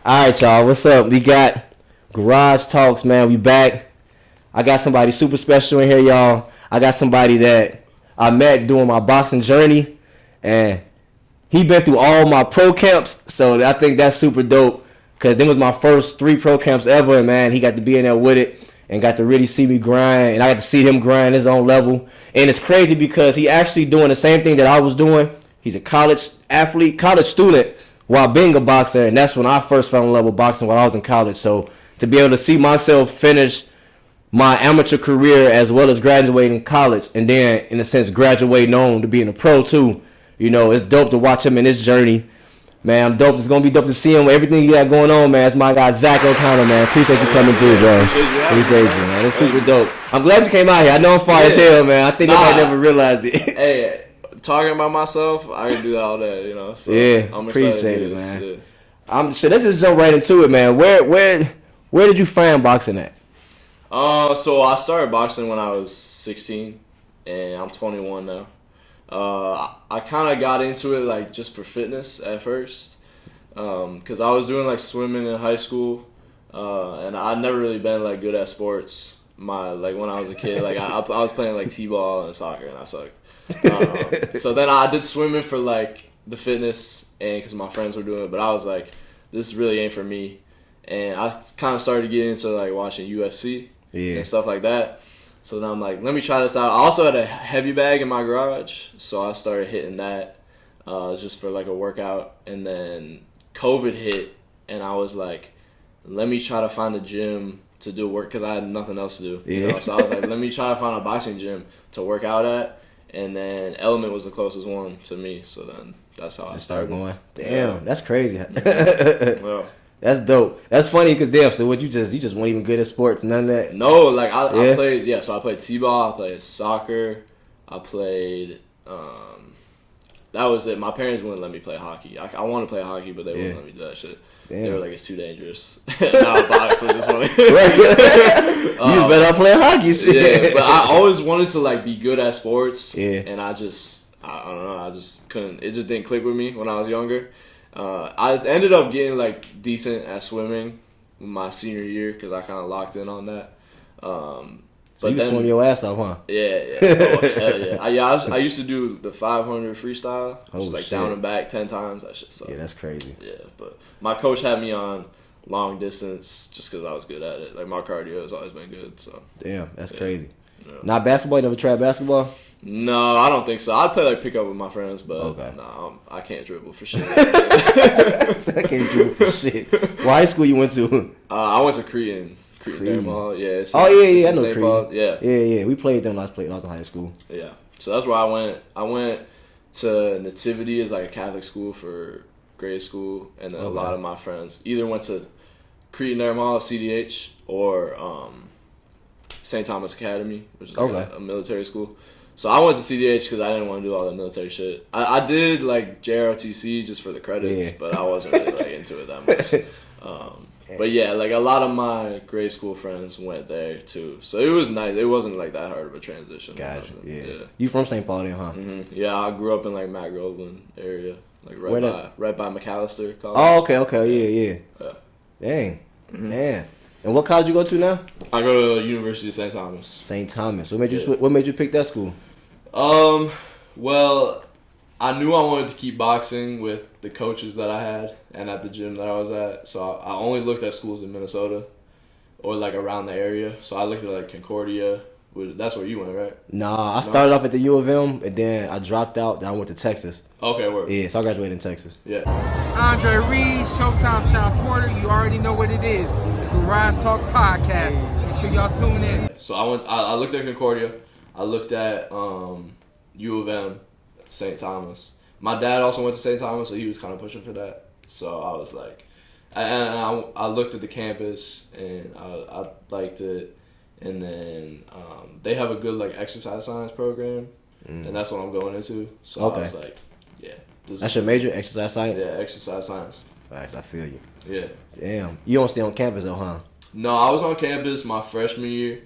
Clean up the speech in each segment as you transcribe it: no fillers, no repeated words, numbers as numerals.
All right, y'all. What's up? We got Garage Talks, man. We back. I got somebody super special in here, y'all. I got somebody that I met doing my boxing journey, and he been through all my pro camps, so I think that's super dope. Cause them was my first 3 pro camps ever, and man, he got to be in there with it and got to really see me grind, and I got to see him grind his own level. And it's crazy because he actually doing the same thing that I was doing. He's a college athlete, college student, while being a boxer, and that's when I first fell in love with boxing while I was in college. So to be able to see myself finish my amateur career as well as graduating college, and then in a sense graduating on to being a pro too, you know, it's dope to watch him in this journey. Man, I'm dope. It's gonna be dope to see him with everything you got going on, man. It's my guy Zack O'Connor, man. Appreciate you coming through, bro. Appreciate you, man. It's super dope. I'm glad you came out here. I know I'm far as hell, man. I think nobody never realized it. Hey, talking about myself, I can do that all day, you know. So yeah, I'm appreciate it, man. So let's just jump right into it, man. Where did you find boxing at? So I started boxing when I was 16, and I'm 21 now. I kind of got into it like just for fitness at first, because I was doing like swimming in high school, and I'd never really been like good at sports. When I was a kid, like I was playing like t-ball and soccer, and I sucked. So then I did swimming for like the fitness, and because my friends were doing it, but I was like, this really ain't for me, and I kind of started getting into like watching UFC and stuff like that. So then I'm like, let me try this out. I also had a heavy bag in my garage, so I started hitting that just for like a workout. And then COVID hit, and I was like, let me try to find a gym to do work because I had nothing else to do. You know? So I was like, let me try to find a boxing gym to work out at. And then Element was the closest one to me, so then that's how I started going. Damn, that's crazy. Well, that's dope. That's funny because damn. So what you just weren't even good at sports, none of that. No, like I played. Yeah, so I played t-ball. I played soccer. I played. That was it. My parents wouldn't let me play hockey. I wanted to play hockey, but they wouldn't let me do that shit. Damn. They were like, it's too dangerous. Now box was just funny. You better play hockey, shit. Yeah, but I always wanted to like be good at sports. Yeah. And I don't know. I just couldn't. It just didn't click with me when I was younger. I ended up getting like decent at swimming my senior year because I kind of locked in on that. So you swim your ass off, huh? Yeah. Oh, hell yeah. I used to do the 500 freestyle, which is like down and back 10 times. That shit sucked. Yeah, that's crazy. Yeah, but my coach had me on long distance just because I was good at it. Like my cardio has always been good. So damn, that's crazy. Yeah. Not basketball. You never tried basketball? No, I don't think so. I'd play like pickup with my friends, but no, I can't dribble for shit. I can't dribble for shit. What high school you went to? I went to Cretan Mall. Yeah. I know Cretan. Yeah. We played them when I was in high school. Yeah. So that's where I went. I went to Nativity as like a Catholic school for grade school, and then a lot of my friends either went to Cretan Mall, CDH, or St. Thomas Academy, which is like a military school. So I went to CDH because I didn't want to do all that military shit. I did like JROTC just for the credits, but I wasn't really like into it that much. But yeah, like a lot of my grade school friends went there too, so it was nice. It wasn't like that hard of a transition. Gotcha. Yeah. You from St. Paul then, huh? Mm-hmm. Yeah, I grew up in like Matt Groveland area, like right by McAllister College. Oh, okay. Yeah. Dang. Mm-hmm. Man. And what college you go to now? I go to University of St. Thomas. St. Thomas. What made you pick that school? Well, I knew I wanted to keep boxing with the coaches that I had and at the gym that I was at. So I only looked at schools in Minnesota or like around the area. So I looked at like Concordia. That's where you went, right? Nah, I started off at the U of M, and then I dropped out. Then I went to Texas. Okay, word. Yeah, so I graduated in Texas. Yeah. Andre Reed, Showtime Sean Porter. You already know what it is. The Garage Talk Podcast. Make sure y'all tune in. So I looked at Concordia. I looked at U of M, St. Thomas. My dad also went to St. Thomas, so he was kind of pushing for that. So I was like, I looked at the campus, and I liked it. And then they have a good like exercise science program, and that's what I'm going into. So I was like, yeah. That's your major, exercise science? Yeah, exercise science. Facts, I feel you. Yeah. Damn. You don't stay on campus though, huh? No, I was on campus my freshman year,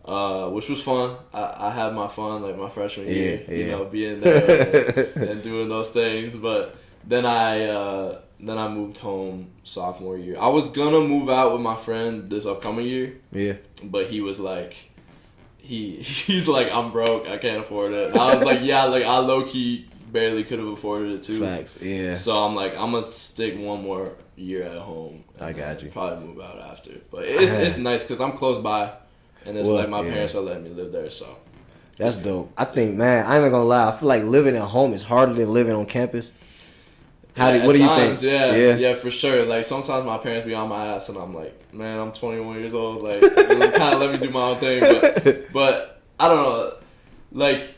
which was fun. I had my fun like my freshman year, you know, being there and doing those things. But then I then I moved home sophomore year. I was gonna move out with my friend this upcoming year. Yeah. But he was like, he's like, I'm broke. I can't afford it. And I was like, yeah, like I low key barely could have afforded it too. Facts. Yeah. So I'm like, I'm gonna stick one more year at home. I got you. Probably move out after. But it's nice because I'm close by, and it's like my parents are letting me live there. So that's dope. I think, man, I ain't gonna lie. I feel like living at home is harder than living on campus. What do you think? Yeah, for sure. Like sometimes my parents be on my ass, and I'm like, man, I'm 21 years old. Like, kind of let me do my own thing. But I don't know. Like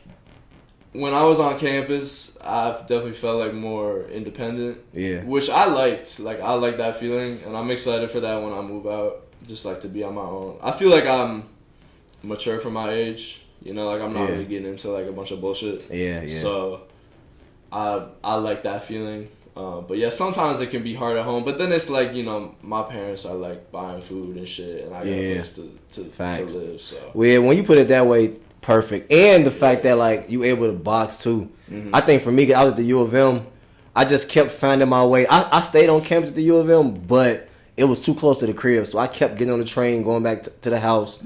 when I was on campus, I've definitely felt like more independent. Yeah. Which I liked. Like I like that feeling, and I'm excited for that when I move out. Just like to be on my own. I feel like I'm mature for my age. You know, like I'm not really getting into like a bunch of bullshit. Yeah. So I like that feeling. But yeah, sometimes it can be hard at home. But then it's like, you know, my parents are like buying food and shit, and I got a place to live. So well, when you put it that way, perfect. And the fact that like you able to box too. Mm-hmm. I think for me, I was at the U of M. I just kept finding my way. I stayed on campus at the U of M, but it was too close to the crib, so I kept getting on the train, going back to the house,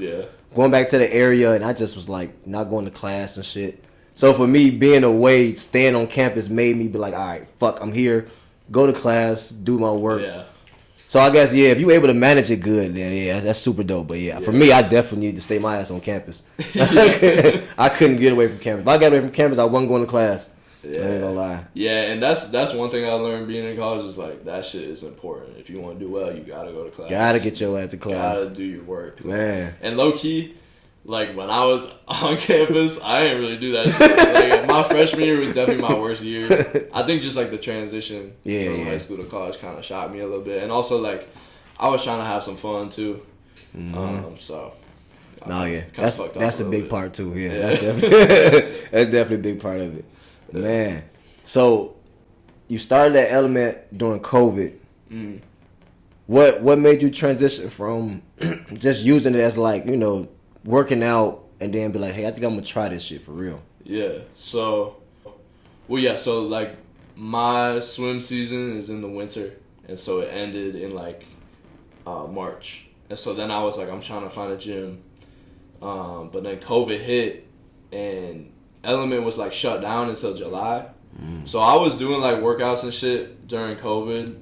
going back to the area, and I just was like not going to class and shit. So for me, being away, staying on campus made me be like, all right, fuck, I'm here, go to class, do my work. Yeah. So I guess, if you're able to manage it good, then that's super dope. But for me, I definitely need to stay my ass on campus. I couldn't get away from campus. If I got away from campus, I wasn't going to class. Yeah. I ain't gonna lie. Yeah, and that's one thing I learned being in college is like that shit is important. If you want to do well, you gotta go to class. Gotta get your ass to class. Gotta do your work, man. And low key, like when I was on campus, I didn't really do that shit. Like my freshman year was definitely my worst year. I think just like the transition from high school to college kind of shocked me a little bit, and also like I was trying to have some fun too. Mm-hmm. That's a big part too. Yeah. That's definitely a big part of it. Man, so you started that element during COVID. Mm. What made you transition from just using it as like, you know, working out and then be like, hey, I think I'm gonna try this shit for real? Yeah. So like my swim season is in the winter, and so it ended in like March, and so then I was like, I'm trying to find a gym, but then COVID hit and Element was like shut down until July. So I was doing like workouts and shit during COVID,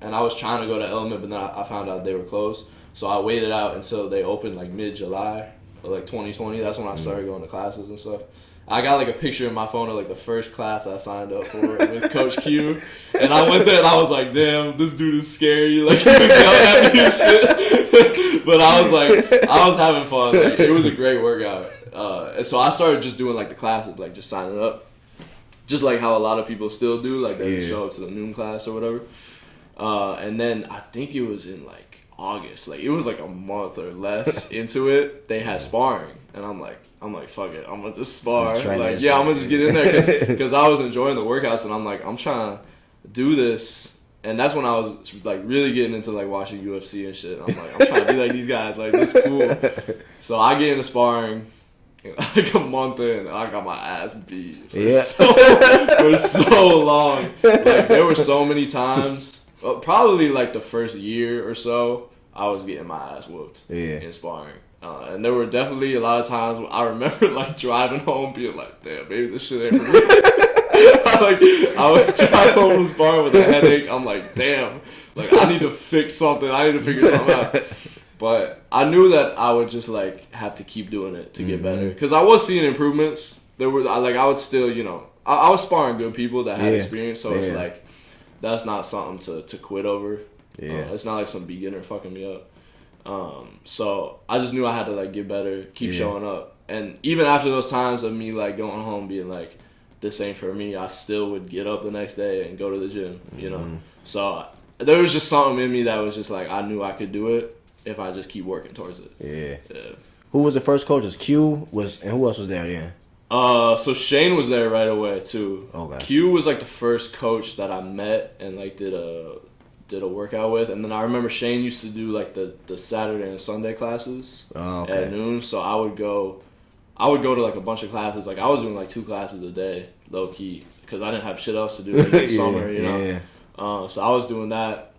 and I was trying to go to Element, but then I found out they were closed. So I waited out until they opened like mid-July of like 2020. That's when I started going to classes and stuff. I got like a picture in my phone of like the first class I signed up for with Coach Q, and I went there and I was like, damn, this dude is scary. Like he was yelling at me and shit. But I was having fun. Like, it was a great workout. And so I started just doing like the classes, like just signing up, just like how a lot of people still do, like they show up to the noon class or whatever. And then I think it was in like August, like it was like a month or less into it. They had sparring, and I'm like, fuck it, I'm gonna just spar. Like, I'm gonna just get in there because I was enjoying the workouts, and I'm like, I'm trying to do this. And that's when I was like really getting into like watching UFC and shit. I'm like, I'm trying to be like these guys, like this is cool. So I get into sparring. Like a month in, I got my ass beat for so long. Like there were so many times, probably like the first year or so, I was getting my ass whooped in sparring. And there were definitely a lot of times when I remember like driving home being like, damn, maybe this shit ain't for me. I would drive home from sparring with a headache. I'm like, damn, like I need to fix something. I need to figure something out. But I knew that I would just like have to keep doing it to get better, because I was seeing improvements. There were I would still, you know, I was sparring good people that had experience, so it's like that's not something to quit over. It's not like some beginner fucking me up. So I just knew I had to like get better, keep showing up, and even after those times of me like going home being like, this ain't for me, I still would get up the next day and go to the gym, you know. So there was just something in me that was just like I knew I could do it if I just keep working towards it. Yeah. Who was the first coach? Q was, and who else was there then? So Shane was there right away too. Okay. Q was like the first coach that I met and like did a workout with, and then I remember Shane used to do like the Saturday and Sunday classes at noon. So I would go to like a bunch of classes. Like I was doing like 2 classes a day, low key, because I didn't have shit else to do like in the summer, you know. So I was doing that,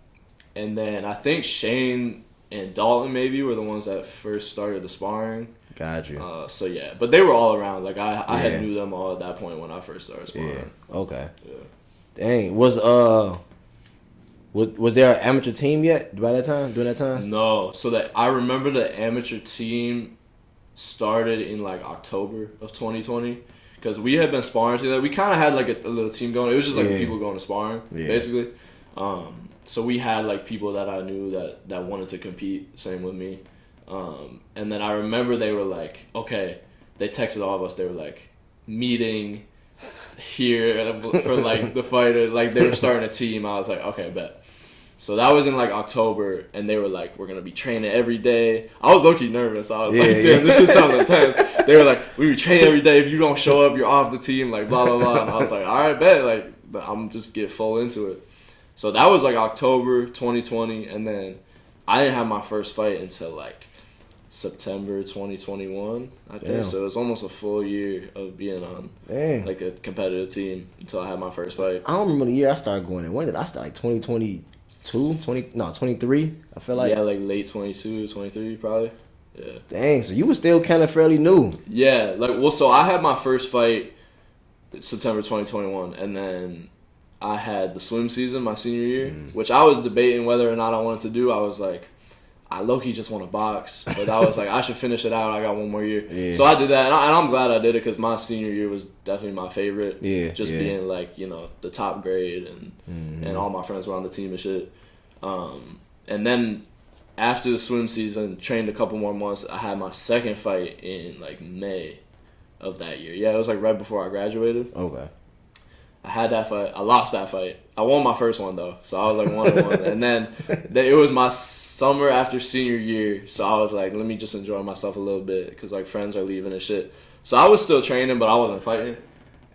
and then I think Shane and Dalton maybe were the ones that first started the sparring. Got you. So yeah, but they were all around. Like I had knew them all at that point when I first started sparring. Yeah. Okay. Yeah. Dang. Was there an amateur team yet by that time? During that time? No. So that I remember the amateur team started in like October of 2020 because we had been sparring together. We kind of had like a little team going. It was just like people going to sparring basically. So we had like people that I knew that wanted to compete. Same with me. And then I remember they were like, okay, they texted all of us. They were like, meeting here for like the fighter. Like they were starting a team. I was like, okay, bet. So that was in like October, and they were like, we're gonna be training every day. I was low-key nervous. I was like, damn, this shit sounds intense. They were like, we would train every day. If you don't show up, you're off the team. Like blah blah blah. And I was like, all right, bet. Like I'm just get full into it. So that was like October 2020, and then I didn't have my first fight until like September 2021, I think. Damn. So it was almost a full year of being on like a competitive team until I had my first fight. I don't remember the year I started going in. When did I start? Like 23? I feel like. Yeah, like late 22, 23 probably. Yeah. Dang, so you were still kind of fairly new. Yeah, like, well, so I had my first fight September 2021, and then I had the swim season my senior year, which I was debating whether or not I wanted to do. I was like, I low-key just want to box, but I was like, I should finish it out. I got one more year. Yeah. So I did that, and I'm glad I did it because my senior year was definitely my favorite. Yeah, just being like, you know, the top grade, and all my friends were on the team and shit. And then after the swim season, trained a couple more months. I had my second fight in like May of that year. Yeah, it was like right before I graduated. Okay. I had that fight. I lost that fight. I won my first one though, so I was like 1-1. And then it was my summer after senior year, so I was like, let me just enjoy myself a little bit because like friends are leaving and shit. So I was still training, but I wasn't fighting.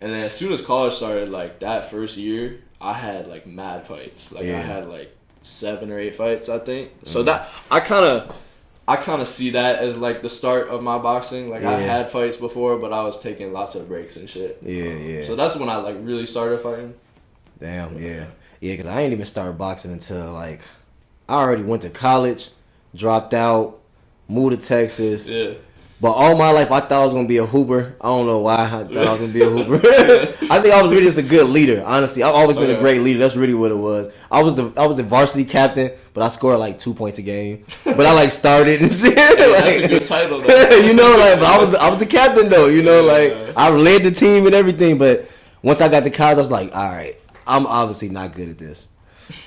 And then as soon as college started, like that first year, I had like mad fights. Like I had like 7 or 8 fights, I think. So that I kind of see that as like the start of my boxing. Like I had fights before, but I was taking lots of breaks and shit. So that's when I like really started fighting. Damn, yeah, because I ain't even started boxing until like I already went to college, dropped out, moved to Texas. Yeah. But all my life, I thought I was gonna be a hooper. I don't know why I thought I was gonna be a hooper. I think I was really just a good leader. Honestly, I've always been a great leader. That's really what it was. I was the varsity captain, but I scored like 2 points a game. But I like started and shit. Hey, that's a good title, though. You know, like, but I was the captain though. You know, like I led the team and everything. But once I got to college, I was like, all right, I'm obviously not good at this.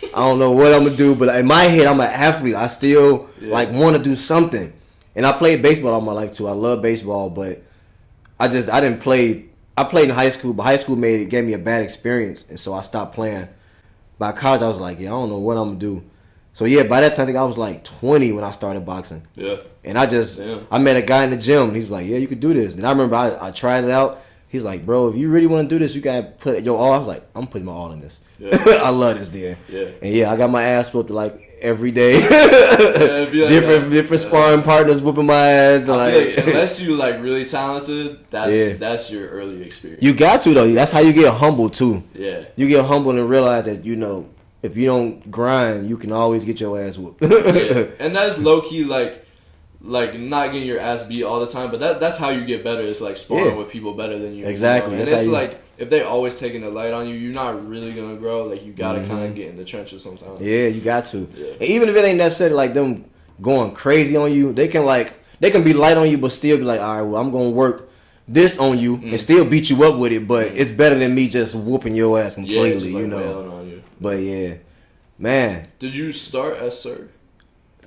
I don't know what I'm gonna do, but in my head, I'm an athlete. I still like want to do something. And I played baseball all my life too. I love baseball, but I didn't play. I played in high school, but high school gave me a bad experience, and so I stopped playing. By college, I was like, I don't know what I'm gonna do. So by that time, I think I was like 20 when I started boxing. Yeah. And I met a guy in the gym. And he was like, you could do this. And I remember I tried it out. He's like, bro, if you really want to do this, you gotta put your all. I was like, I'm putting my all in this. Yeah. I love this, dude. Yeah. And I got my ass whooped like every day. different sparring partners whooping my ass. Like unless you like really talented, that's your early experience. You got to though. That's how you get humble too. Yeah. You get humble and realize that if you don't grind, you can always get your ass whooped. And that's low key like not getting your ass beat all the time, but that's how you get better. It's like sparring with people better than you. Exactly. And it's like if they always taking the light on you, you're not really gonna grow. Like you gotta kind of get in the trenches sometimes. Yeah, you got to. Yeah. And even if it ain't necessarily like them going crazy on you, they can be light on you, but still be like, all right, well, I'm gonna work this on you and still beat you up with it. But it's better than me just whooping your ass completely, just, like, on you. But man. Did you start as Sir?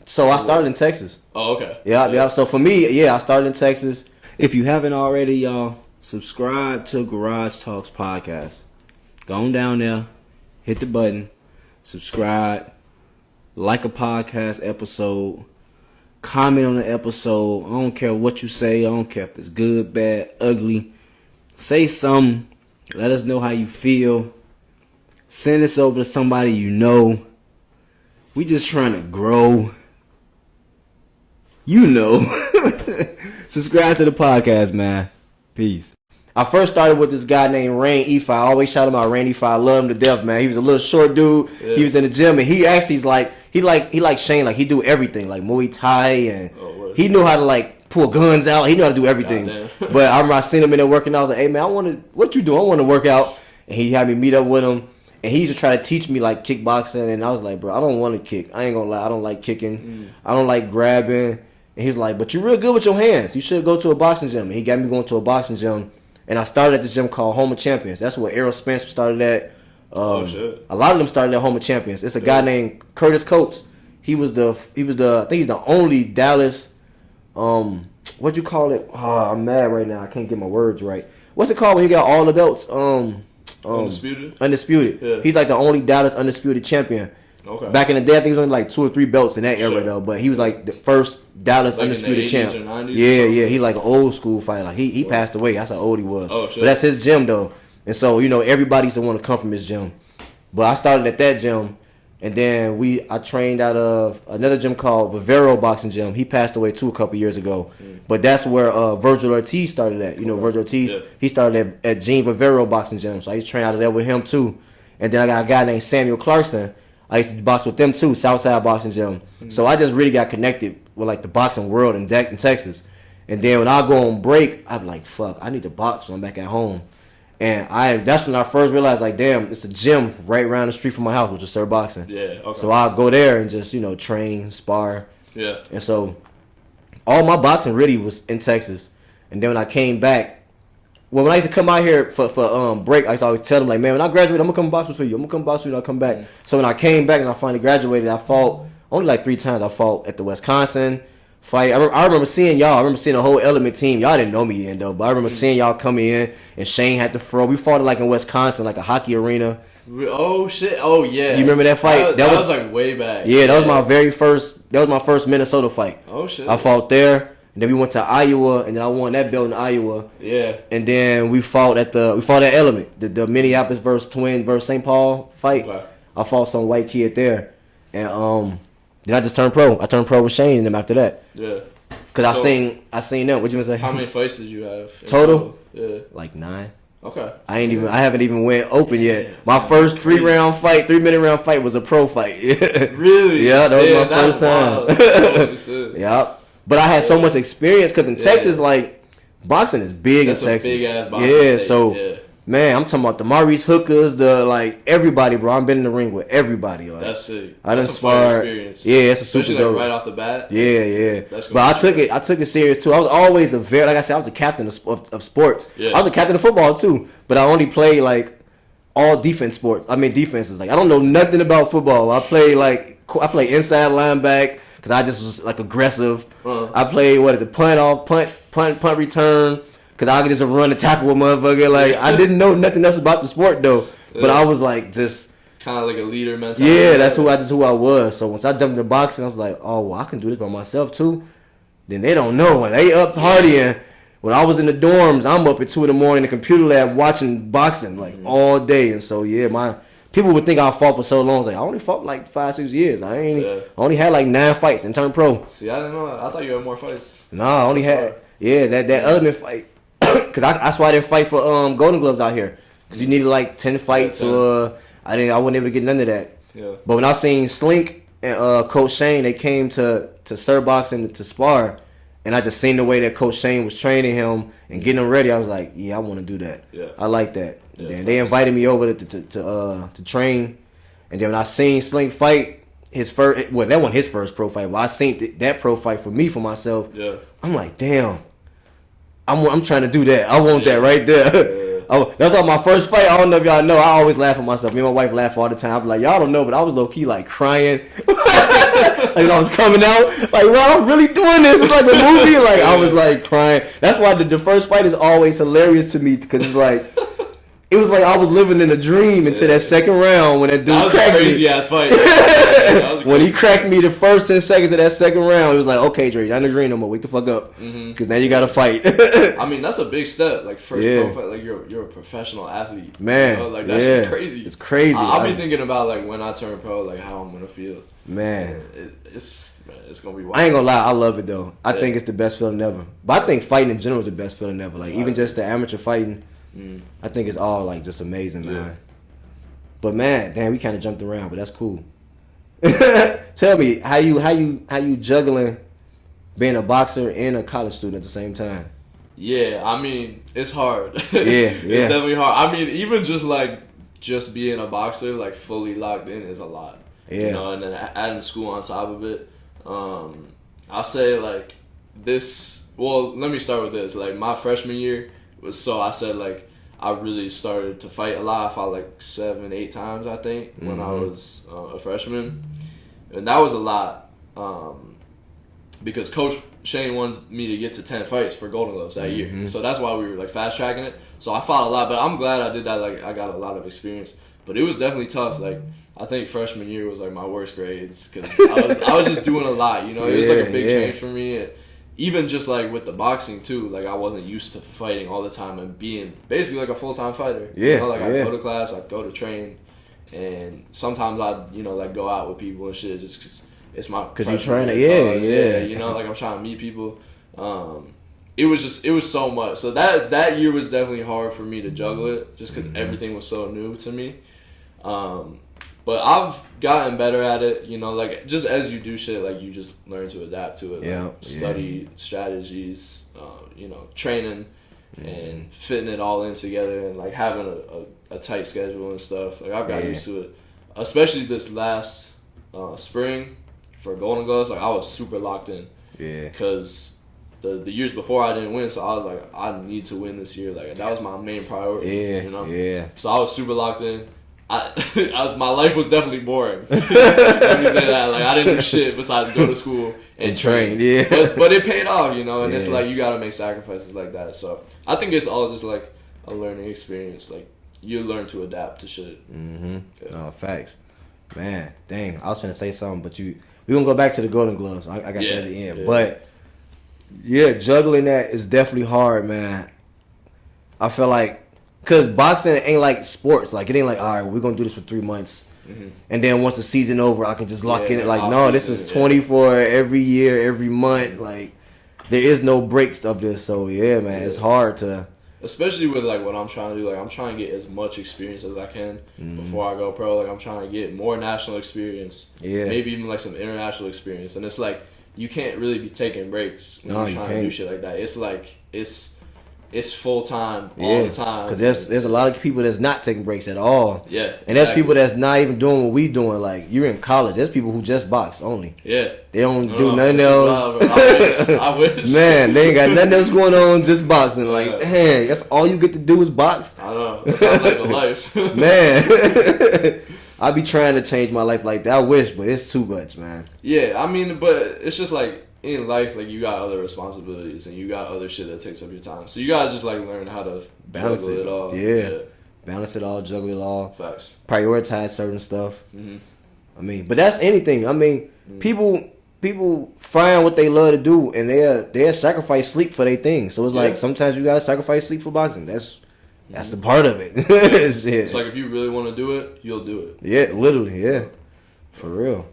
So I started in Texas. Oh, okay. Yeah. So for me, I started in Texas. If you haven't already, y'all, subscribe to Garage Talks Podcast. Go on down there, hit the button, subscribe, like a podcast episode, comment on the episode. I don't care what you say. I don't care if it's good, bad, ugly. Say something. Let us know how you feel. Send this over to somebody you know. We just trying to grow. Subscribe to the podcast, man. Peace. I first started with this guy named Rain Efi. I always shout him out, Rain Efi. I love him to death, man. He was a little short dude. Yeah. He was in the gym, and he actually is like he like Shane, like he do everything, like Muay Thai, and he knew how to like pull guns out. He knew how to do everything. But I remember I seen him in there working out. I was like, hey man, what you do? I want to work out. And he had me meet up with him. And he used to try to teach me like kickboxing, and I was like, bro, I don't want to kick. I ain't gonna lie, I don't like kicking. I don't like grabbing. And he's like, but you're real good with your hands. You should go to a boxing gym. And he got me going to a boxing gym, and I started at the gym called Home of Champions. That's where Errol Spence started at. Shit. A lot of them started at Home of Champions. It's a guy named Curtis Coates. He was the I think he's the only Dallas. What you call it? I'm mad right now. I can't get my words right. What's it called when you got all the belts? Undisputed. Yeah. He's like the only Dallas undisputed champion. Okay. Back in the day, I think it was only like 2 or 3 belts in that era though. But he was like the first Dallas undisputed champ. Yeah. He like an old school fighter. Like he passed away. That's how old he was. Oh shit. But that's his gym though. And so everybody's the one to come from his gym. But I started at that gym, and then I trained out of another gym called Vivero Boxing Gym. He passed away too a couple years ago. But that's where Virgil Ortiz started at. Virgil Ortiz, he started at Gene Vivero Boxing Gym. So I used to train out of there with him too. And then I got a guy named Samuel Clarkson. I used to box with them too, Southside Boxing Gym. So I just really got connected with like the boxing world in Texas. And then when I go on break, I'm like, fuck, I need to box when I'm back at home. And that's when I first realized, like, damn, it's a gym right around the street from my house, which is Sir Boxing. Yeah, okay. So I'll go there and just, train, spar. Yeah. And so all my boxing really was in Texas. And then when I came back, when I used to come out here for break, I used to always tell them, like, man, when I graduate, I'm going to come box for you. I'm going to come box for you and I'll come back. So when I came back and I finally graduated, I fought only like 3 times. I fought at the Wisconsin fight. I remember seeing y'all. I remember seeing the whole Element team. Y'all didn't know me then, though. But I remember seeing y'all coming in, and Shane had to throw. We fought like in Wisconsin, like a hockey arena. Oh, shit. Oh, yeah. You remember that fight? That was like way back. Yeah, that was my very first. That was my first Minnesota fight. Oh, shit. I fought there. And then we went to Iowa, and then I won that belt in Iowa. Yeah. And then we fought at Element, the Minneapolis versus Twin versus St. Paul fight. Okay. I fought some white kid there, and then I just turned pro. I turned pro with Shane and them after that. Yeah. Cause I seen them. What you gonna say? How many fights did you have total? Yeah. Like 9. Okay. I haven't even went open yet. My first 3-minute round fight was a pro fight. Really? Yeah, that was my first time. Yep. But I had so much experience because in Texas, like, boxing is big in Texas. Big ass boxing state. So man, I'm talking about the Maurice Hookers, everybody, bro. I've been in the ring with everybody. Like, that's sick. That's a fun experience. Yeah, it's a super dope. Like right off the bat. Yeah. But I took it serious too. I was always like I said, I was a captain of sports. Yeah. I was a captain of football too, but I only played like all defense sports. I mean defenses. Like I don't know nothing about football. I play inside linebacker because I just was like aggressive. I played punt return. Cause I could just run and tackle with motherfucker. Like I didn't know nothing else about the sport though, but I was like just kind of like a leader mentality. Yeah, that's who I was. So once I jumped into boxing, I was like, oh, well, I can do this by myself too. Then they don't know when they up partying. When I was in the dorms, I'm up at 2 a.m. in the computer lab watching boxing like all day. And so my people would think I fought for so long. I was like, I only fought like 5-6 years. I only had like 9 fights and turned pro. See, I didn't know that. I thought you had more fights. Nah, I only had that Element fight. Cause that's why I didn't fight for Golden Gloves out here. Cause you needed like 10 fights, or I wasn't able to get none of that. Yeah. But when I seen Slink and Coach Shane, they came to Sir Boxing to spar, and I just seen the way that Coach Shane was training him and getting him ready. I was like, yeah, I want to do that. Yeah. I like that. Yeah, then they invited me over to train, and then when I seen Slink fight that wasn't his first pro fight. But I seen that pro fight for myself. Yeah. I'm like, damn. I'm trying to do that. I want that right there. Yeah. That's why my first fight. I don't know if y'all know. I always laugh at myself. Me and my wife laugh all the time. I'm like, y'all don't know, but I was low key like crying. Like I was coming out. Like, well, I'm really doing this. It's like a movie. Like I was like crying. That's why the first fight is always hilarious to me because it's like. It was like I was living in a dream until that second round when that dude cracked me. That was a crazy ass fight. When he cracked me the first 10 seconds of that second round, it was like, okay, Dre, you're not in the dream no more. Wake the fuck up, because now you got to fight. I mean, that's a big step. Like first pro fight, like you're a professional athlete, man. You know? Like that's just crazy. It's crazy. I'll be thinking about like when I turn pro, like how I'm gonna feel. Man, it's Man, it's gonna be wild. I ain't gonna lie, I love it though. I Yeah. think it's the best feeling ever. But I think fighting in general is the best feeling ever. Like even just the amateur fighting, I think it's all like just amazing, man. Yeah. But man, damn, we kind of jumped around, but that's cool. Tell me how you juggling being a boxer and a college student at the same time. Yeah, I mean, it's hard. Yeah, It's yeah. definitely hard. I mean, even just being a boxer, like fully locked in, is a lot. Yeah. You know, and then adding school on top of it. I'll say like this. Well, let me start with this. Like my freshman year I said like I really started to fight a lot. I fought like 7-8 times, I think, when I was a freshman, and that was a lot. Because Coach Shane wanted me to get to 10 fights for Golden Gloves that year. So that's why we were like fast tracking it. So I fought a lot, but I'm glad I did that. Like I got a lot of experience, but it was definitely tough. Like I think freshman year was like my worst grades because I was just doing a lot. You know, it was like a big change for me. And even just like with the boxing too, like I wasn't used to fighting all the time and being basically like a full-time fighter. Yeah, you know, like I'd go to class, I'd go to train, and sometimes I'd like go out with people and shit just because. It's my Because you're freshman trying to, year. You know, like I'm trying to meet people. It was so much. So that year was definitely hard for me to juggle it, just because everything was so new to me. But I've gotten better at it. You know, like just as you do shit, like you just learn to adapt to it. Like, study strategies. You know, training and fitting it all in together, and like having a tight schedule and stuff. Like I've got used to it, especially this last spring. For Golden Gloves, like I was super locked in. Yeah. Because the years before I didn't win, so I was like, I need to win this year. Like that was my main priority. Yeah. You know. Yeah. So I was super locked in. My life was definitely boring. Let me say that. Like I didn't do shit besides go to school and train. Yeah. But it paid off, you know. And it's like you gotta make sacrifices like that. So I think it's all just like a learning experience. Like you learn to adapt to shit. No facts, man. Dang, I was finna say something, but we gonna go back to the Golden Gloves. I got that at the end. But yeah, juggling that is definitely hard, man. I feel like, cause boxing ain't like sports. Like it ain't like, all right, we're gonna do this for 3 months, and then once the season over, I can just lock in it. Like no, this is 24 every year, every month. Like there is no breaks of this. So yeah, man, it's hard to. Especially with like what I'm trying to do, like I'm trying to get as much experience as I can before I go pro. Like I'm trying to get more national experience, maybe even like some international experience. And it's like you can't really be taking breaks when you're trying to do shit like that. It's like it's full time all the time. Because there's a lot of people that's not taking breaks at all. Yeah, and there's people that's not even doing what we doing. Like you're in college. There's people who just box only. Yeah, they don't do nothing else. I wish. Man, they ain't got nothing else going on, just boxing. Like, dang, that's all you get to do is box. I know. That sounds like the life. Man, I be trying to change my life like that. I wish, but it's too much, man. Yeah, I mean, but it's just like. In life, like you got other responsibilities and you got other shit that takes up your time. So you gotta just like learn how to balance it all. Yeah, balance it all, juggle it all. Facts. Prioritize certain stuff. I mean, but that's anything. I mean, people find what they love to do and they'll sacrifice sleep for their thing. So it's like sometimes you gotta sacrifice sleep for boxing. That's the part of it. It's like if you really want to do it, you'll do it. Yeah, literally. Yeah, for real.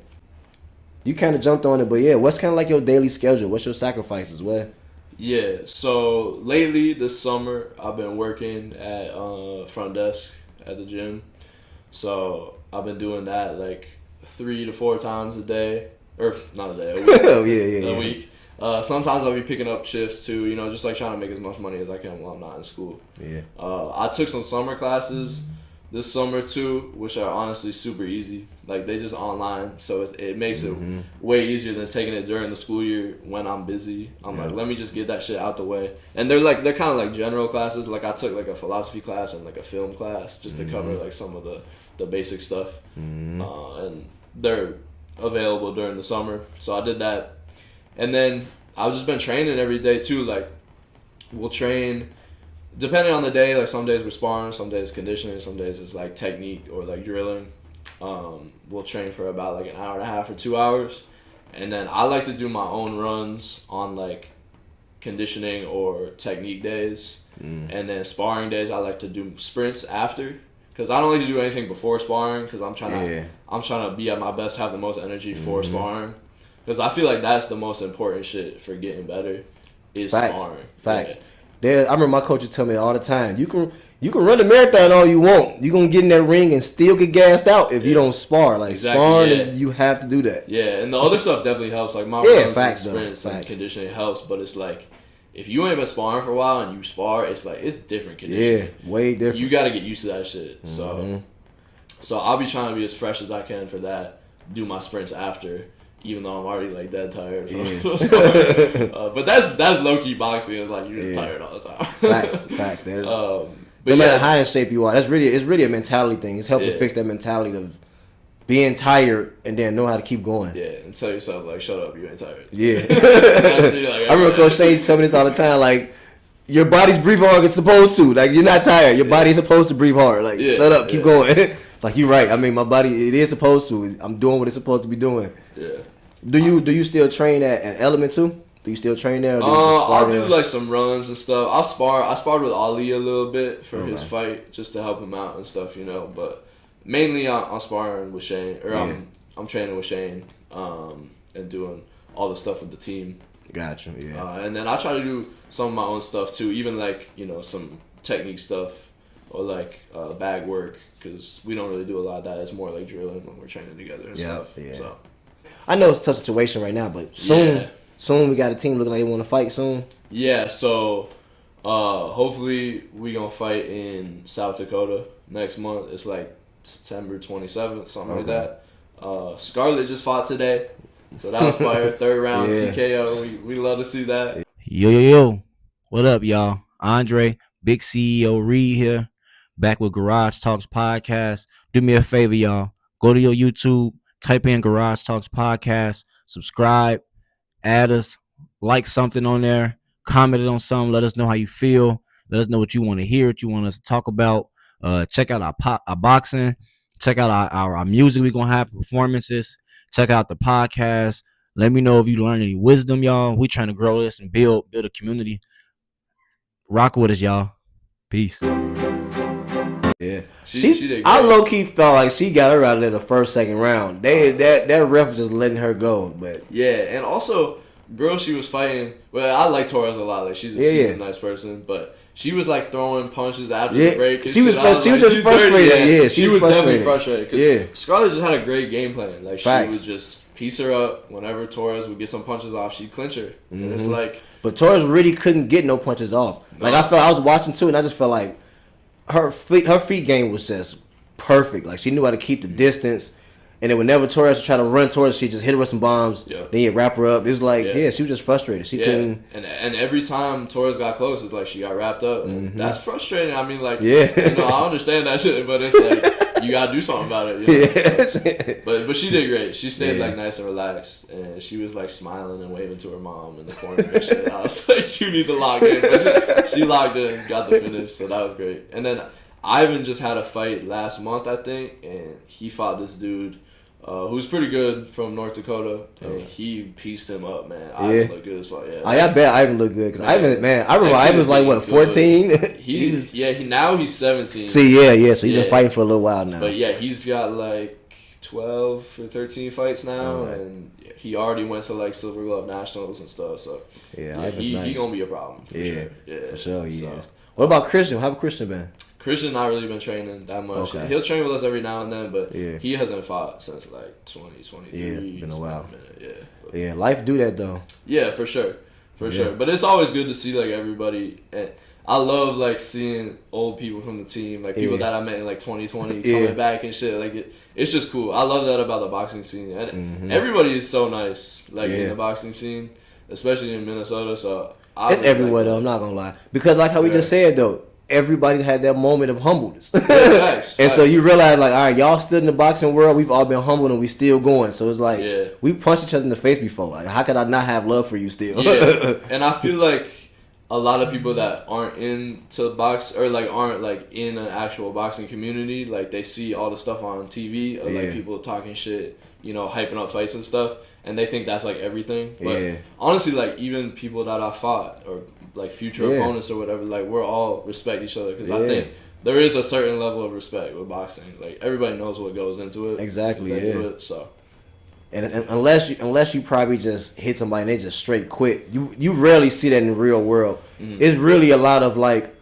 You kind of jumped on it, but yeah, what's kind of like your daily schedule? What's your sacrifices? What? Yeah, so lately this summer I've been working at front desk at the gym. So I've been doing that like 3 to 4 times a day, or not a day, a week. Oh yeah. Week. Sometimes I'll be picking up shifts too, you know, just like trying to make as much money as I can while I'm not in school. Yeah. I took some summer classes this summer too, which are honestly super easy. Like they just online, so it makes it way easier than taking it during the school year when I'm busy. I'm like, let me just get that shit out the way. And they're kind of like general classes. Like I took like a philosophy class and like a film class just to cover like some of the basic stuff. And they're available during the summer, so I did that. And then I've just been training every day too. Like we'll train. Depending on the day, like some days we're sparring, some days conditioning, some days it's like technique or like drilling. We'll train for about like an hour and a half or 2 hours. And then I like to do my own runs on like conditioning or technique days. And then sparring days, I like to do sprints after. Because I don't like to do anything before sparring because I'm trying to be at my best, have the most energy for sparring. Because I feel like that's the most important shit for getting better is sparring. Facts. I remember my coach would tell me all the time, you can run the marathon all you want. You're going to get in that ring and still get gassed out if you don't spar. Like, sparring, you have to do that. Yeah, and the other stuff definitely helps. Like, my runs and sprints and conditioning helps, but it's like, if you ain't been sparring for a while and you spar, it's like, it's different conditioning. Yeah, way different. You got to get used to that shit. So I'll be trying to be as fresh as I can for that. Do my sprints after, even though I'm already like dead tired. But that's low key boxing. It's like you're just tired all the time. Facts. But no matter how in shape you are, it's really a mentality thing. It's helping fix that mentality of being tired and then know how to keep going. Yeah, and tell yourself like, shut up, you ain't tired. Yeah. I remember Coach Shane tell me this all the time. Like, your body's breathing hard it's supposed to. Like, you're not tired. Your body's supposed to breathe hard. Like, shut up, keep going. Like, you're right. I mean, my body, it is supposed to. I'm doing what it's supposed to be doing. Yeah. Do you still train at Element too? Do you still train there? Or I'll do like some runs and stuff. I sparred with Ali a little bit for his fight, just to help him out and stuff, you know. But mainly I'm sparring with Shane, or I'm training with Shane, and doing all the stuff with the team. Gotcha. Yeah. And then I try to do some of my own stuff too, even like, you know, some technique stuff or like bag work, because we don't really do a lot of that. It's more like drilling when we're training together and stuff. Yeah. So I know it's a tough situation right now, but soon we got a team looking like they want to fight soon. Yeah. So hopefully we gonna fight in South Dakota next month. It's like September 27th, something like that. Scarlett just fought today, so that was fire. Third round TKO. We love to see that. Yo, what up, y'all? Andre, Big CEO Reed here, back with Garage Talks Podcast. Do me a favor, y'all. Go to your YouTube, type in Garage Talks Podcast, subscribe, add us, like something on there, comment on something, let us know how you feel, let us know what you want to hear, what you want us to talk about. Check out our boxing, check out our music we're going to have, performances, check out the podcast. Let me know if you learn any wisdom, y'all. We trying to grow this and build a community. Rock with us, y'all. Peace. Yeah, she I low key thought like she got her out of there the first, second round. That ref was just letting her go, but and also, girl, she was fighting. Well, I like Torres a lot. Like she's a nice person, but she was like throwing punches after the break. She was just frustrated. She was definitely frustrated. Cause Scarlett just had a great game plan. Like she would just piece her up whenever Torres would get some punches off. She'd clinch her, and it's like. But Torres really couldn't get no punches off. Like I was watching too, and I just felt like her feet game was just perfect. Like she knew how to keep the distance, and then whenever Torres would try to run towards, she just hit her with some bombs. Yeah. Then you wrap her up. It was like she was just frustrated. She couldn't. And every time Torres got close, it's like she got wrapped up. And that's frustrating. I mean, like you know, I understand that shit, but it's like. You gotta do something about it. You know? But she did great. She stayed like nice and relaxed, and she was like smiling and waving to her mom in the corner and shit. I was like, "You need to lock in." But she locked in, got the finish, so that was great. And then Ivan just had a fight last month, I think, and he fought this dude who's pretty good from North Dakota, and he pieced him up, man. Ivan looked good as fuck. Yeah, I bet Ivan looked good because Ivan, man, I remember Ivan was like what 14. Now he's 17. See, so he's been fighting for a little while now. But he's got like 12 or 13 fights now, and he already went to like Silver Glove Nationals and stuff. So he gonna be a problem for sure. Yeah, for sure he is. What about Christian? How Christian been? Christian not really been training that much. Okay. He'll train with us every now and then, but he hasn't fought since like 2023. Yeah, been a while. Life do that though. Yeah, for sure. But it's always good to see like everybody. And I love like seeing old people from the team, like people that I met in like 2020 coming back and shit. Like it's just cool. I love that about the boxing scene. And everybody is so nice, like in the boxing scene, especially in Minnesota. So it's everywhere though. I'm not gonna lie, because like how we just said though. Everybody had that moment of humbleness. And so you realize, like, all right, y'all stood in the boxing world. We've all been humbled and we still going. So it's like, we punched each other in the face before. Like, how could I not have love for you still? And I feel like a lot of people that aren't into box or, like, aren't, like, in an actual boxing community, like, they see all the stuff on TV of, like, people talking shit, you know, hyping up fights and stuff. And they think that's, like, everything. But honestly, like, even people that I fought or like future opponents or whatever, like we're all respect each other because I think there is a certain level of respect with boxing. Like everybody knows what goes into it. Exactly. So And unless you probably just hit somebody and they just straight quit, you rarely see that in the real world. It's really a lot of like,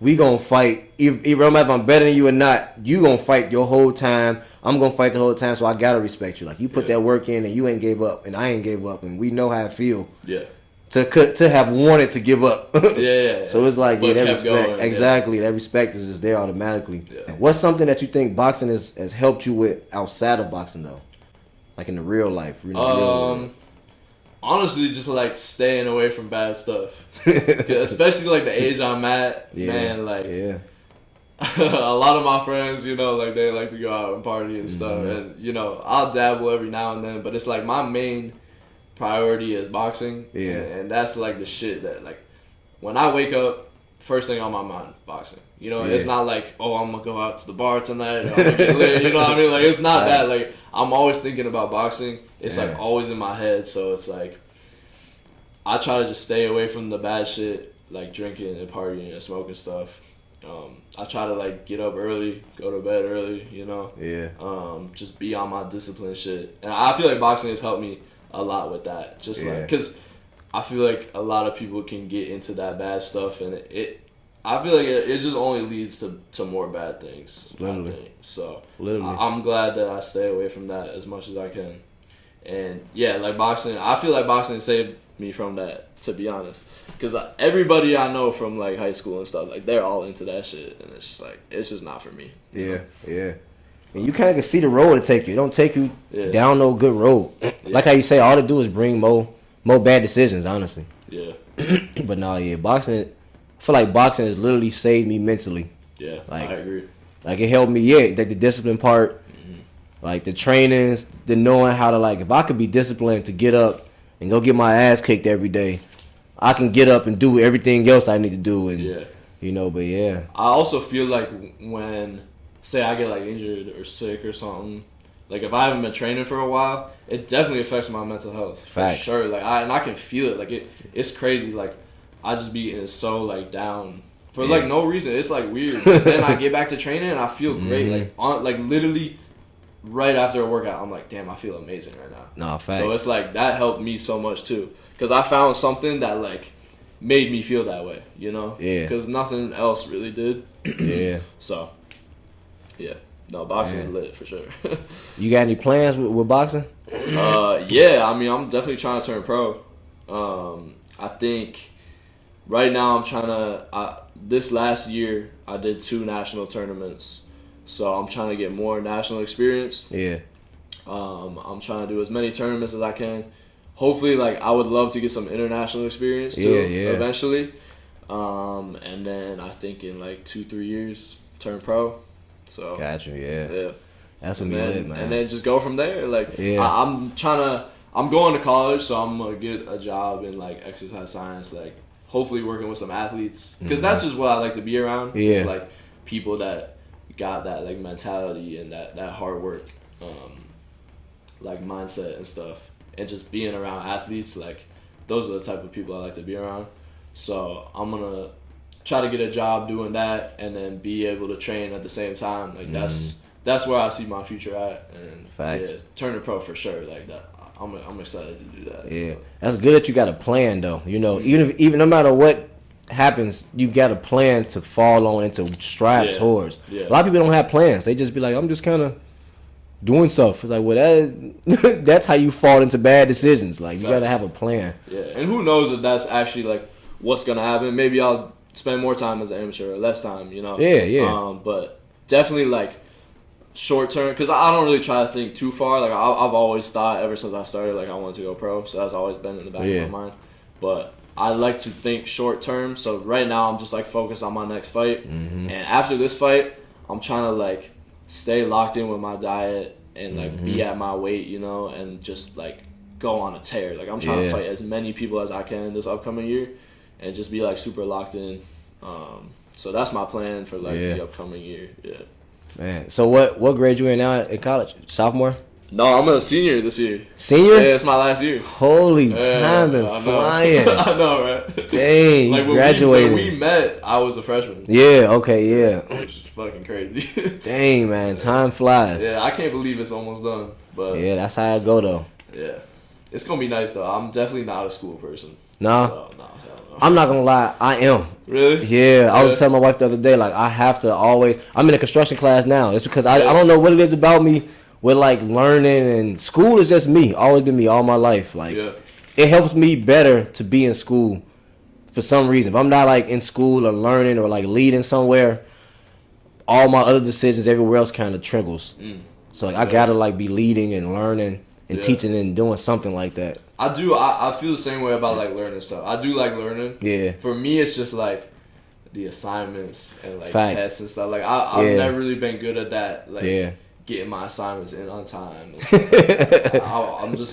we gonna fight. Even if I'm better than you or not, you gonna fight your whole time. I'm gonna fight the whole time, so I gotta respect you. Like you put that work in, and you ain't gave up, and I ain't gave up, and we know how it feel. Yeah. To have wanted to give up. Yeah. So it's like But that kept respect. going, Exactly, that respect is just there automatically. Yeah. What's something that you think boxing has helped you with outside of boxing though, like in the real life? You know, real world? Honestly, just like staying away from bad stuff. Especially like the age I'm at, man. Like, a lot of my friends, you know, like they like to go out and party and stuff, and you know, I'll dabble every now and then, but it's like my main priority is boxing. And that's like the shit that like when I wake up, first thing on my mind, boxing. You know, it's not like, oh, I'm gonna go out to the bar tonight. Or I'm gonna get lit. You know what I mean? Like it's not that. Like I'm always thinking about boxing. It's like always in my head. So it's like I try to just stay away from the bad shit, like drinking and partying and smoking stuff. I try to like get up early, go to bed early. You know. Just be on my discipline shit, and I feel like boxing has helped me a lot with that. Just like because I feel like a lot of people can get into that bad stuff, and I feel like it just only leads to more bad things. Literally. I think. So Literally. I'm glad that I stay away from that as much as I can. And yeah, like boxing, I feel like boxing saved me from that, to be honest. Because everybody I know from like high school and stuff, like they're all into that shit, and it's just like it's just not for me. Yeah. And you kind of can see the road to take you. It don't take you down no good road. Like how you say, all to do is bring more bad decisions, honestly. Yeah. But no, boxing, I feel like boxing has literally saved me mentally. Yeah, like, I agree. Like it helped me, like the discipline part, like the trainings, the knowing how to like, if I could be disciplined to get up and go get my ass kicked every day, I can get up and do everything else I need to do. And you know, but I also feel like when, say I get like injured or sick or something, like if I haven't been training for a while, it definitely affects my mental health. Facts. For sure. Like I can feel it. Like it's crazy. Like I just be getting so like down for like no reason. It's like weird. But then I get back to training and I feel great. Like literally right after a workout, I'm like, damn, I feel amazing right now. No, facts. So it's like that helped me so much too, because I found something that like made me feel that way. You know? Yeah. Because nothing else really did. So. Yeah. No, boxing is lit for sure. You got any plans with boxing? Yeah, I mean, I'm definitely trying to turn pro. I think right now I'm trying to. This last year I did 2 national tournaments, so I'm trying to get more national experience. Yeah. I'm trying to do as many tournaments as I can. Hopefully, like I would love to get some international experience too. Eventually. And then I think in like 2-3 years turn pro. So gotcha, yeah. That's what we lit, man. And then just go from there. Like I'm going to college, so I'm gonna get a job in like exercise science, like hopefully working with some athletes, because that's just what I like to be around. It's like people that got that like mentality and that hard work, like mindset and stuff, and just being around athletes. Like those are the type of people I like to be around. So I'm gonna try to get a job doing that, and then be able to train at the same time. Like that's where I see my future at. And turning pro for sure. Like that, I'm excited to do that. Yeah, so. That's good that you got a plan though. You know, even no matter what happens, you got a plan to fall on and to strive towards. A lot of people don't have plans. They just be like, I'm just kind of doing stuff. It's like, well, that's how you fall into bad decisions. Like you got to have a plan. Yeah, and who knows if that's actually like what's gonna happen. Maybe I'll spend more time as an amateur or less time, you know. But definitely like short term, because I don't really try to think too far. Like I've always thought ever since I started, like I wanted to go pro, so that's always been in the back of my mind. But I like to think short term, so right now I'm just like focused on my next fight, and after this fight I'm trying to like stay locked in with my diet and like be at my weight, you know, and just like go on a tear. Like I'm trying to fight as many people as I can this upcoming year and just be like super locked in. So that's my plan for like the upcoming year. Yeah. Man, so what grade you in now in college? Sophomore? No, I'm a senior this year. Senior? Yeah, it's my last year. Holy time and I know. flying. I know, right? Dang, like graduated. When we met, I was a freshman. Yeah, okay, yeah. Which is fucking crazy. Dang, man, time flies. Yeah, I can't believe it's almost done. But Yeah, that's how I go, though. yeah. It's going to be nice, though. I'm definitely not a school person. No? So, no, hell no. I'm not going to lie, I am. Really? Yeah, I was telling my wife the other day, like, I have to always, I'm in a construction class now. It's because I don't know what it is about me with, like, learning, and school is just me. Always been me all my life. Like, it helps me better to be in school for some reason. If I'm not, like, in school or learning or, like, leading somewhere, all my other decisions everywhere else kind of trickles. So, like, I got to, like, be leading and learning and teaching and doing something like that. I do. I feel the same way about like learning stuff. I do like learning. Yeah. For me, it's just like the assignments and like Facts. tests and stuff. Like I've never really been good at that. Like getting my assignments in on time.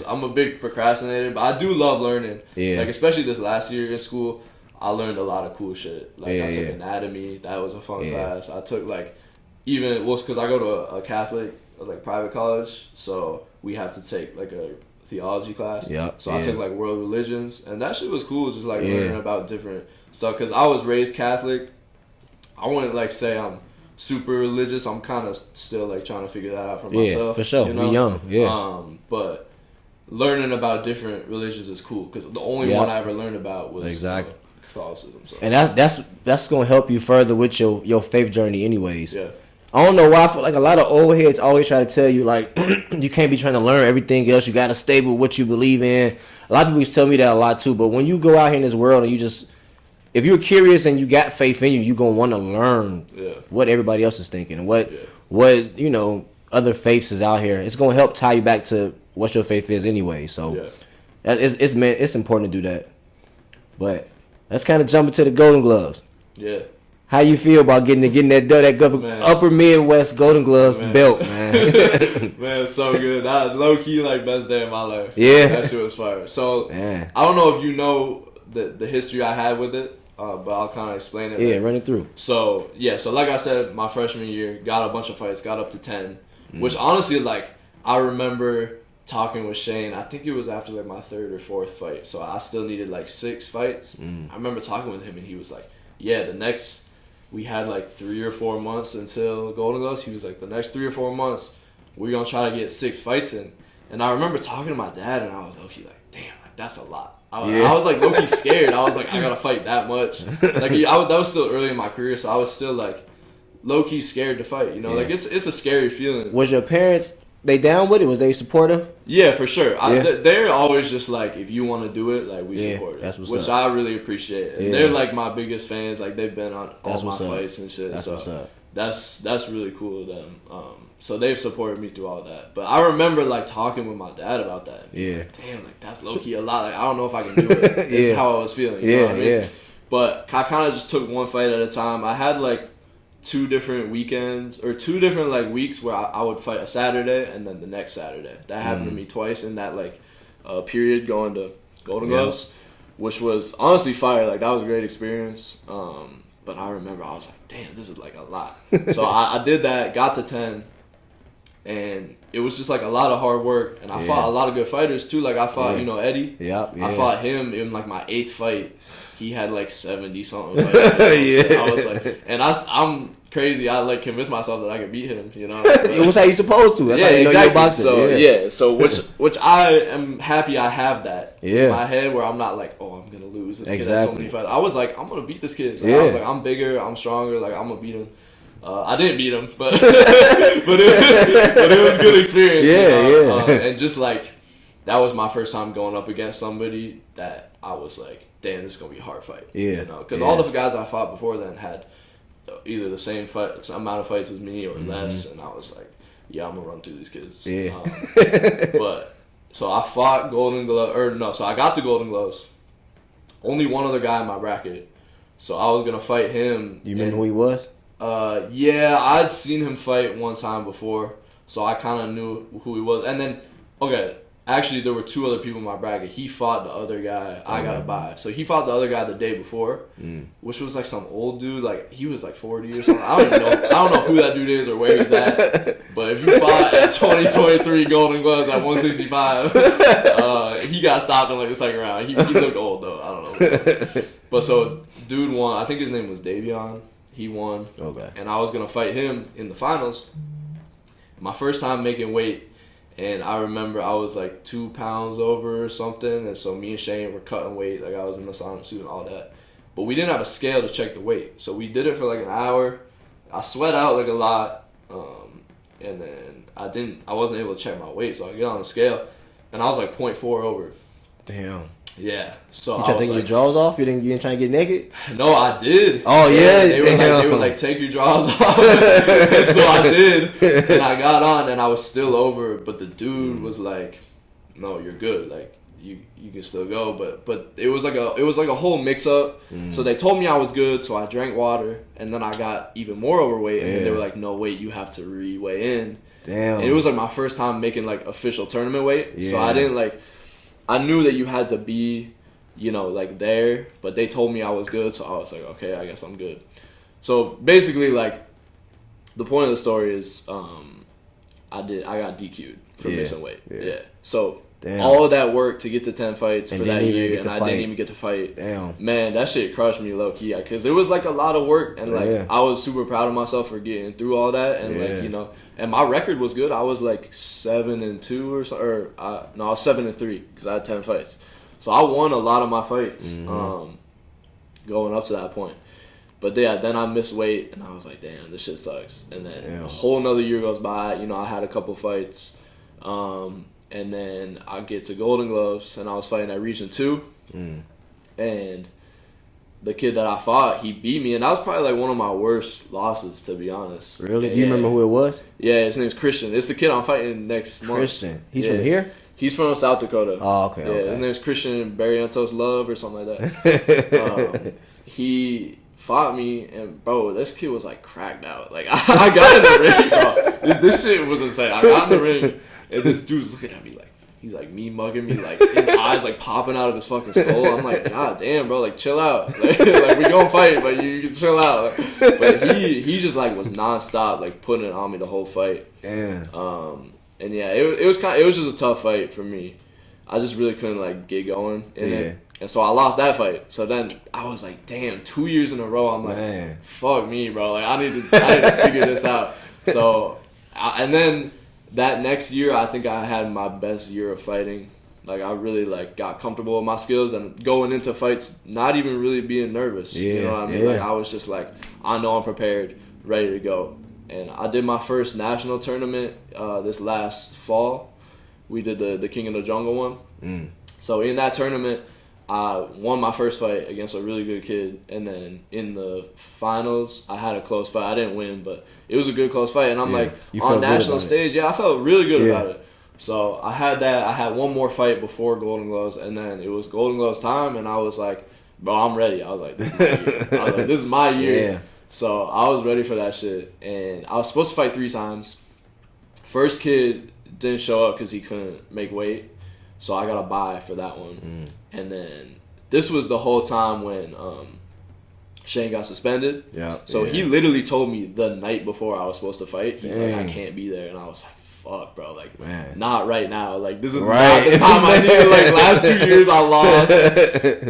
I'm a big procrastinator, but I do love learning. Yeah. Like especially this last year in school, I learned a lot of cool shit. Like I took anatomy. That was a fun class. I took like because I go to a Catholic like private college, so we have to take like a theology class. So I took like world religions, and that shit was cool. Just like learning about different stuff. Cause I was raised Catholic. I wouldn't like say I'm super religious. I'm kind of still like trying to figure that out for myself. For sure. You know? We young. But learning about different religions is cool. Cause the only one I ever learned about was Catholicism. So. And that's gonna help you further with your faith journey, anyways. Yeah. I don't know why I feel like a lot of old heads always try to tell you like you can't be trying to learn everything else. You got to stay with what you believe in. A lot of people used to tell me that a lot too. But when you go out here in this world and if you're curious and you got faith in you, you're gonna want to learn what everybody else is thinking and what other faiths is out here. It's gonna help tie you back to what your faith is anyway. So it's important to do that. But let's kind of jump into the Golden Gloves. Yeah. How you feel about getting that upper Midwest Golden Gloves belt, man? Man, so good. That low key like best day of my life. Yeah, that shit was fire. So I don't know if you know the history I had with it, but I'll kind of explain it. Yeah, run it through. So like I said, my freshman year got a bunch of fights, got up to 10, which honestly like I remember talking with Shane. I think it was after like my third or fourth fight, so I still needed like 6 fights. I remember talking with him, and he was like, "Yeah, the next." We had like 3 or 4 months until Golden Gloves. He was like, the next 3 or 4 months, we're going to try to get 6 fights in. And I remember talking to my dad, and I was low-key like, damn, like, that's a lot. I was like low-key scared. I was like, I got to fight that much. Like that was still early in my career, so I was still like low-key scared to fight. You know, like it's a scary feeling. Was your parents, they down with it? Was they supportive? Yeah, for sure. They're always just like, if you want to do it, like we support it, which I really appreciate. And they're like my biggest fans. Like they've been on all my fights and shit. That's really cool of them. So they've supported me through all that. But I remember like talking with my dad about that. Damn, like that's low key a lot. Like I don't know if I can do it. That's how I was feeling. You know what I mean? But I kind of just took one fight at a time. I had like 2 different weekends or 2 different like weeks where I would fight a Saturday and then the next Saturday. That happened to me twice in that like period going to Golden Gloves, which was honestly fire. Like that was a great experience. But I remember I was like, damn, this is like a lot. So I did that, got to 10, and it was just like a lot of hard work. And I fought a lot of good fighters too. Like I fought, Eddie. I fought him in like my 8th fight. He had like 70 something fights. I was like, and I'm crazy. I like convinced myself that I could beat him. You know, it was how you supposed to. That's how you know you're boxing. So which I am happy I have that in my head where I'm not like, oh, I'm gonna lose. This kid has so many fights. I was like, I'm gonna beat this kid. Like, I was like, I'm bigger, I'm stronger. Like I'm gonna beat him. I didn't beat him, but but it was a good experience. And just like that was my first time going up against somebody that I was like, damn, this is gonna be a hard fight. You know, because all the guys I fought before then had either the same amount of fights as me or less, and I was like, yeah, I'm gonna run through these kids. But so I fought so I got to Golden Gloves. Only one other guy in my bracket, so I was gonna fight him. You remember who he was? Yeah, I'd seen him fight one time before, so I kind of knew who he was. And then, okay, Actually, there were 2 other people in my bracket. He fought the other guy. I got a bye. So he fought the other guy the day before, which was like some old dude. Like he was like 40 or something. I don't even know. I don't know who that dude is or where he's at. But if you fought at 2023 Golden Gloves at 165, he got stopped in like the second round. He looked old though. I don't know. But so dude won. I think his name was Davion. He won. Okay. And I was gonna fight him in the finals. My first time making weight. And I remember I was like 2 pounds over or something, and so me and Shane were cutting weight, like I was in the sauna suit and all that. But we didn't have a scale to check the weight, so we did it for like an hour. I sweat out like a lot, and then I wasn't able to check my weight, so I get on the scale, and I was like 0.4 over. Damn. Yeah. So You I trying to was take like, your drawers off? You didn't try to get naked? No, I did. Oh yeah, they were like take your drawers off. And so I did, and I got on, and I was still over, but the dude was like, "No, you're good. Like you can still go." But it was like a whole mix up. So they told me I was good, so I drank water, and then I got even more overweight, and then they were like, "No, wait, you have to re-weigh in." Damn. And it was like my first time making like official tournament weight, so Yeah. I didn't like. I knew that you had to be, like there, but they told me I was good, so I was like, okay, I guess I'm good. So basically, like, the point of the story is, I got DQ'd for missing weight. Yeah. So Damn. all of that work to get to 10 fights And for didn't that even year, get and to I fight. didn't even get to fight. Damn. Man, that shit crushed me low key, because it was like a lot of work, and like Yeah. I was super proud of myself for getting through all that, and like and my record was good. I was like 7-2 or so, I was 7-3 because I had 10 fights. So I won a lot of my fights going up to that point. But yeah, then I missed weight, and I was like, damn, this shit sucks. And then a whole nother year goes by. I had a couple fights. And then I get to Golden Gloves, and I was fighting at Region 2. And the kid that I fought, he beat me, and that was probably like one of my worst losses, to be honest. Really? Do you remember who it was? Yeah, his name's Christian. It's the kid I'm fighting next month. Christian. He's from here? He's from South Dakota. Oh, okay. Yeah, okay. his name's Christian Barrientos Love or something like that. He fought me, and bro, this kid was like cracked out. Like I got in the ring, bro. This shit was insane. I got in the ring, and this dude's looking at me like he's like me mugging me, like his eyes like popping out of his fucking skull. I'm like, God damn, bro, like chill out. Like we gonna fight, but you can chill out. But he just like was nonstop, like putting it on me the whole fight. Yeah. And yeah, it was just a tough fight for me. I just really couldn't like get going in it. And so I lost that fight. So then I was like, damn, 2 years in a row. I'm like, Man. fuck me, bro. Like I need to figure this out. So and then that next year, I think I had my best year of fighting. Like I really like got comfortable with my skills and going into fights, not even really being nervous. You know what I mean? Like I was just like, I know I'm prepared, ready to go. And I did my first national tournament this last fall. We did the King of the Jungle one. So in that tournament, I won my first fight against a really good kid. And then in the finals, I had a close fight. I didn't win, but it was a good close fight. And I'm like, on national stage, I felt really good about it. So I had that. I had one more fight before Golden Gloves, and then it was Golden Gloves time, and I was like, bro, I'm ready. I was like, this is my year. Yeah. So I was ready for that shit, and I was supposed to fight 3 times. First kid didn't show up because he couldn't make weight, so I got a bye for that one. And then this was the whole time when Shane got suspended. Yeah. So he literally told me the night before I was supposed to fight, he's like, I Dang. can't be there, and I was like, fuck, bro, like, Man. not right now. Like, this is Right. not the time I need. Like, last 2 years I lost.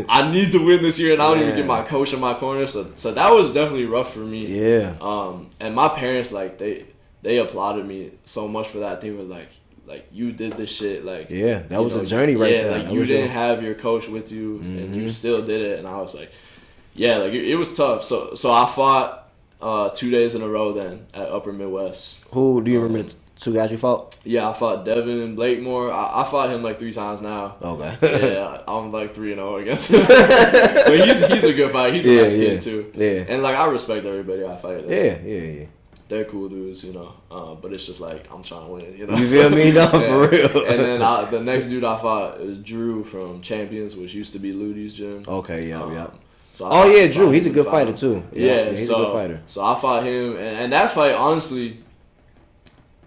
I need to win this year, and I don't even get my coach in my corner. So that was definitely rough for me. Yeah. And my parents, like, they applauded me so much for that. They were like, you did this shit. Like, Yeah, that was a journey right there. Like, That you was didn't have your coach with you, and you still did it. And I was like, yeah, like, it was tough. So I fought 2 days in a row then at Upper Midwest. Who do you remember the 2 guys you fought? Yeah, I fought Devin Blakemore. I fought him like 3 times now. Okay. Yeah, I'm like 3-0, I guess. But he's a good fighter. He's a nice kid too. Yeah. And like I respect everybody I fight. Like, Yeah. they're cool dudes, but it's just like I'm trying to win. You feel me? No, for real. And then the next dude I fought is Drew from Champions, which used to be Ludi's gym. Okay. Yeah. So Drew. He's a good fighter too. Yeah, he's a good fighter. So I fought him, and that fight, honestly,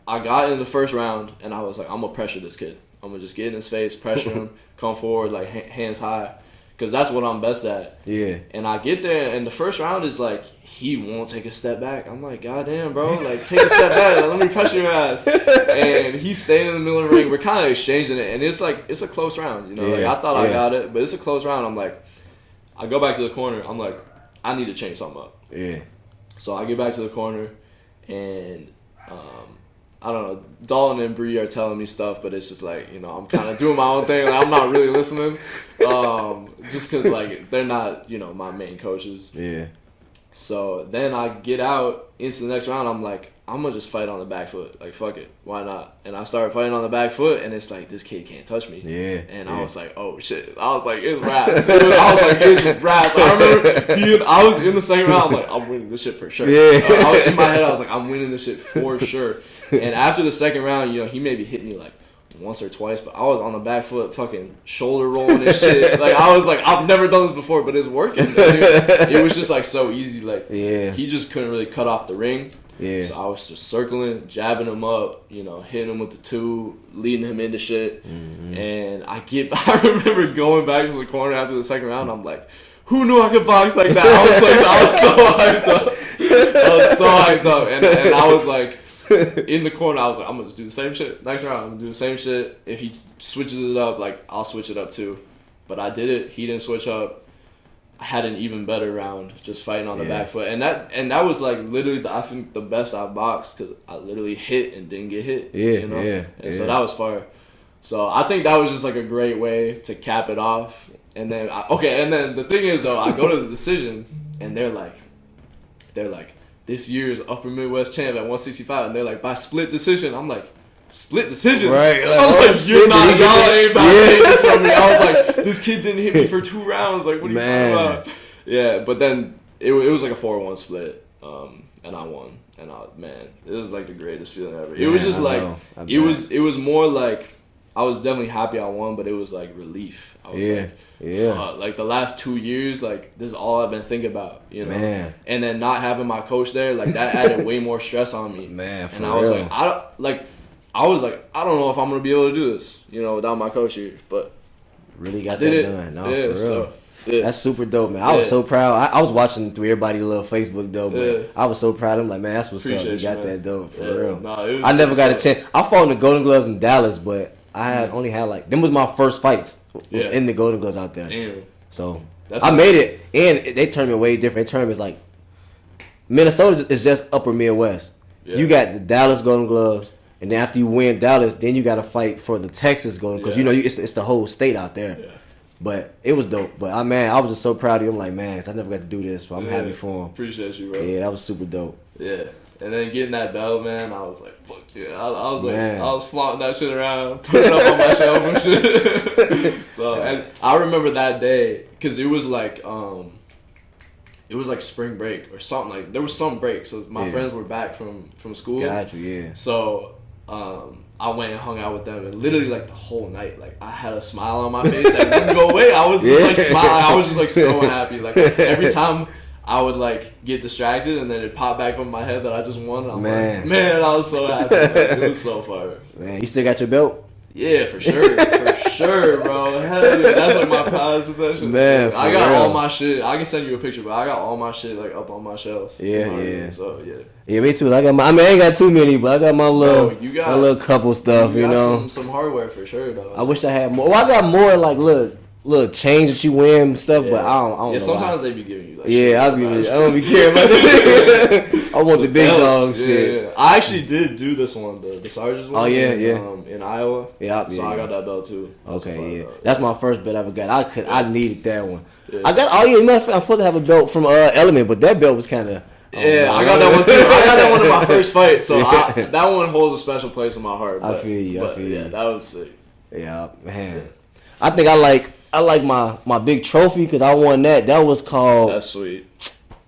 I got in the first round, and I was like, I'm gonna pressure this kid. I'm gonna just get in his face, pressure him, come forward, like hands high, because that's what I'm best at. Yeah. And I get there, and the first round is like he won't take a step back. I'm like, God damn, bro, like take a step back, like, let me pressure your ass. And he's staying in the middle of the ring. We're kind of exchanging it, and it's a close round. You know, like I thought I got it, but it's a close round. I'm like, I go back to the corner. I'm like, I need to change something up. Yeah. So I get back to the corner, and I don't know, Dalton and Bree are telling me stuff, but it's just like, you know, I'm kind of doing my own thing. Like, I'm not really listening, just because, like, they're not, you know, my main coaches. Yeah. So then I get out into the next round. I'm like, I'm going to just fight on the back foot. Like, fuck it. Why not? And I started fighting on the back foot, and it's like, this kid can't touch me. Yeah. And I was like, oh, shit. I was like, it's raps. I was like, it's raps. I remember I was in the second round. I'm like, I'm winning this shit for sure. Yeah. I was in my head, I was like, I'm winning this shit for sure. And after the second round, you know, he maybe hit me like once or twice, but I was on the back foot fucking shoulder rolling and shit. Like, I was like, I've never done this before, but it's working. It was just like so easy. Like, he just couldn't really cut off the ring. Yeah. So I was just circling, jabbing him up, you know, hitting him with the two, leading him into shit. Mm-hmm. And I remember going back to the corner after the second round. I'm like, who knew I could box like that? I was so hyped up. And I was like, in the corner, I was like, I'm gonna just do the same shit. Next round, I'm gonna do the same shit. If he switches it up, like, I'll switch it up too. But I did it. He didn't switch up. I had an even better round just fighting on the back foot, and that was like literally I think the best I boxed because I literally hit and didn't get hit. You know? So that was fire. So I think that was just like a great way to cap it off. And then the thing is though, I go to the decision and they're like this year's Upper Midwest champ at 165, and they're like by split decision. I'm like, split decision, right? Like, I'm like, y'all ain't about to take this from me. I was like, this kid didn't hit me for 2 rounds. Like, what are you talking about? Yeah, but then it was like a 4-1 split, and I won. And it was like the greatest feeling ever. It was just like it was more like I was definitely happy I won, but it was like relief. I was like the last 2 years, like this is all I've been thinking about, you know. Man. And then not having my coach there, like that added way more stress on me. Man, and I was like, I don't know if I'm gonna be able to do this, you know, without my coach here. But really got that done. No, for real. So, that's super dope, man. I was so proud. I was watching through everybody love Facebook though, but I was so proud. I'm like, man, that's what's up. You got that dope for real. No, I never got a chance. I fought in the Golden Gloves in Dallas, but I only had like them was my first fights in the Golden Gloves out there. Damn. So I made it, and they turned me way different. They turned me like Minnesota is just Upper Midwest. Yeah. You got the Dallas Golden Gloves, and then after you win Dallas, then you got to fight for the Texas Golden because you know it's the whole state out there. Yeah. But it was dope. But I was just so proud of you. I'm like, man, I never got to do this, but I'm happy for him. Appreciate you, bro. Yeah, that was super dope. Yeah. And then getting that belt, man, I was like, fuck yeah. I was like, I was flaunting that shit around, putting it up on my shelf and shit. So, and I remember that day, because it was like spring break or something. Like, there was some break. So my friends were back from school. Got you, yeah. So, I went and hung out with them, and literally like the whole night, like I had a smile on my face that didn't go away. I was just like smiling. I was just like so happy. Like every time I would like get distracted, and then it popped back up in my head that I just won. I'm like, man, I was so happy. Like, it was so fire. Man, you still got your belt? Yeah, for sure, bro. Hell yeah, that's like my prized possession. Man, I got all my shit. I can send you a picture, but I got all my shit like up on my shelf. Yeah. So yeah, me too. I ain't got too many, but I got my little, my little couple stuff. You know, some hardware for sure though. I wish I had more. Well, I got more like little change that you win and stuff, but I don't know. Yeah, sometimes they be giving you like I don't be caring about that. I want the big dog shit. Yeah. I actually did do this one, the Sarge's one. Oh yeah. In Iowa. Yeah. So I got that belt too. Okay, that's my first belt I ever got. I needed that one. Yeah. I got I'm supposed to have a belt from Element, but that belt was kind of. I got that one too. I got that one in my first fight, so that one holds a special place in my heart. But, I feel you. Yeah, that was sick. Yeah, man. I think I like my big trophy because I won that. That was called. That's sweet.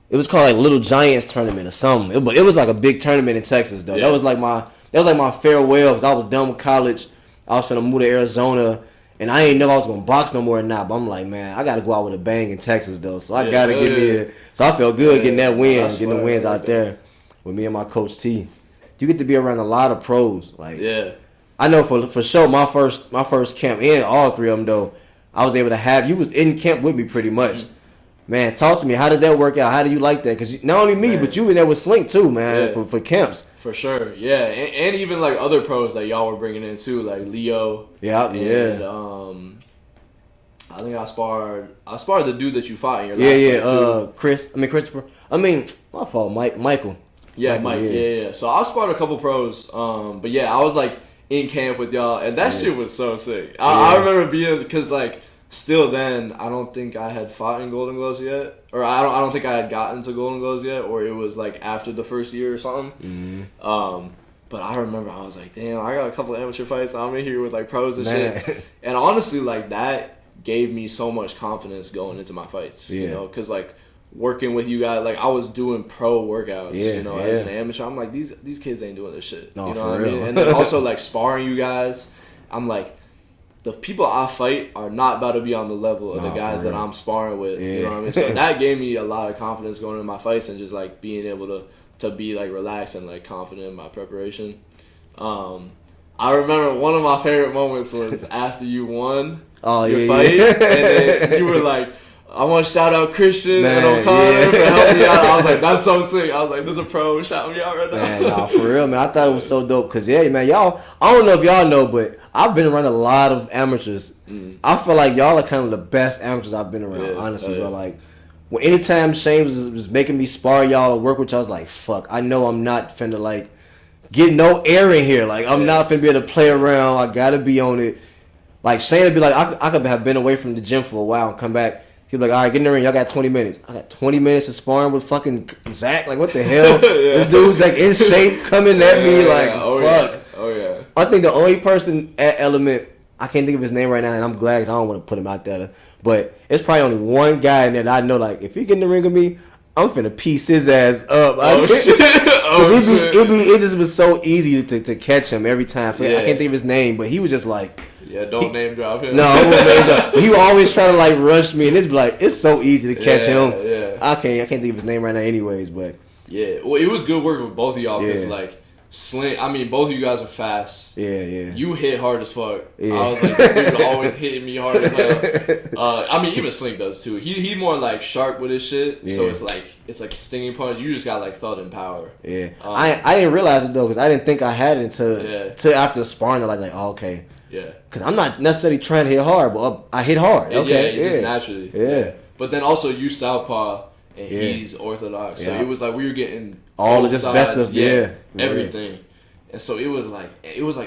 It was called like Little Giants tournament or something. It was like a big tournament in Texas though. Yeah. That was like my farewell because I was done with college. I was finna move to Arizona, and I ain't know I was gonna box no more or not. But I'm like, man, I gotta go out with a bang in Texas though. So I gotta get me. So I felt good getting that win, getting the wins out there with me and my coach T. You get to be around a lot of pros. Like I know for sure my first camp and all three of them though, I was able to have you was in camp with me pretty much. Man, talk to me. How did that work out? How do you like that? Because not only me, but you in there with Slink too, man, for camps. For sure, yeah, and even like other pros that y'all were bringing in too, like Leo. Yeah. I think I sparred the dude that you fought in your last fight too. Christopher. My fault, Michael. Yeah, Mike. Yeah. So I sparred a couple pros. But yeah, I was like in camp with y'all, and that shit was so sick. I remember being because like still then I don't think I had fought in Golden Gloves yet, or I don't think I had gotten to Golden Gloves yet, or it was like after the first year or something. But I remember I was like, damn, I got a couple of amateur fights. I'm in here with like pros and shit, and honestly, like that gave me so much confidence going into my fights. You know, because like working with you guys, like I was doing pro workouts, as an amateur. I'm like, these kids ain't doing this shit. No, you know for what real. I mean? And then also like sparring you guys, I'm like, the people I fight are not about to be on the level of the guys that I'm sparring with. You know what I mean? So that gave me a lot of confidence going into my fights and just like being able to be like relaxed and like confident in my preparation. I remember one of my favorite moments was after you won your fight, and then you were like, I want to shout out Christian and O'Connor for helping me out. I was like, that's so sick. I was like, there's a pro shouting me out right now. Man, nah, for real, man. I thought it was so dope. Because, man, y'all, I don't know if y'all know, but I've been around a lot of amateurs. I feel like y'all are kind of the best amateurs I've been around, honestly, bro. Like, anytime Shane was making me spar y'all or work with y'all, I was like, fuck, I know I'm not finna, like, get no air in here. Like, I'm not finna be able to play around. I gotta be on it. Like, Shane would be like, I could have been away from the gym for a while and come back. He'd be like, all right, get in the ring. Y'all got 20 minutes. I got 20 minutes of sparring with fucking Zack. Like, what the hell? This dude's, like, in shape coming at me. Like, fuck. Oh, yeah. I think the only person at Element, I can't think of his name right now, and I'm glad because I don't want to put him out there. But it's probably only one guy in there that I know, like, if he get in the ring with me, I'm finna piece his ass up. Shit. It just was so easy to catch him every time. I can't think of his name, but he was just like... Yeah, don't name drop him. No, I won't name drop. He would always try to like rush me, and it's like it's so easy to catch him. Yeah. I can't think of his name right now, anyways. But yeah, well, it was good working with both of y'all because like Slink. I mean, both of you guys are fast. Yeah. You hit hard as fuck. Yeah. I was like, this dude always hitting me hard as hell. I mean, even Slink does too. He more like sharp with his shit. Yeah. So it's like stinging punch. You just got like thud and power. Yeah. I didn't realize it though because I didn't think I had it until after sparring. Like oh, okay. Yeah. Because I'm not necessarily trying to hit hard, but I hit hard. Okay. Yeah, just naturally. Yeah. But then also you southpaw and he's orthodox, so it was like we were getting all of just best of everything. And so it was like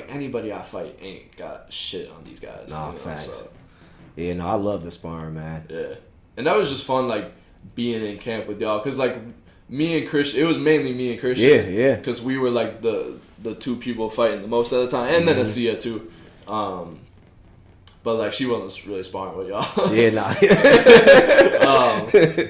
anybody I fight ain't got shit on these guys. Nah, facts. So. Yeah, no, I love the sparring, man. Yeah, and that was just fun, like being in camp with y'all, cause like me and Christian, it was mainly me and Christian. Yeah. Cause we were like the two people fighting the most of the time, and then Asia too. But like she wasn't really sparring with y'all. Yeah, nah.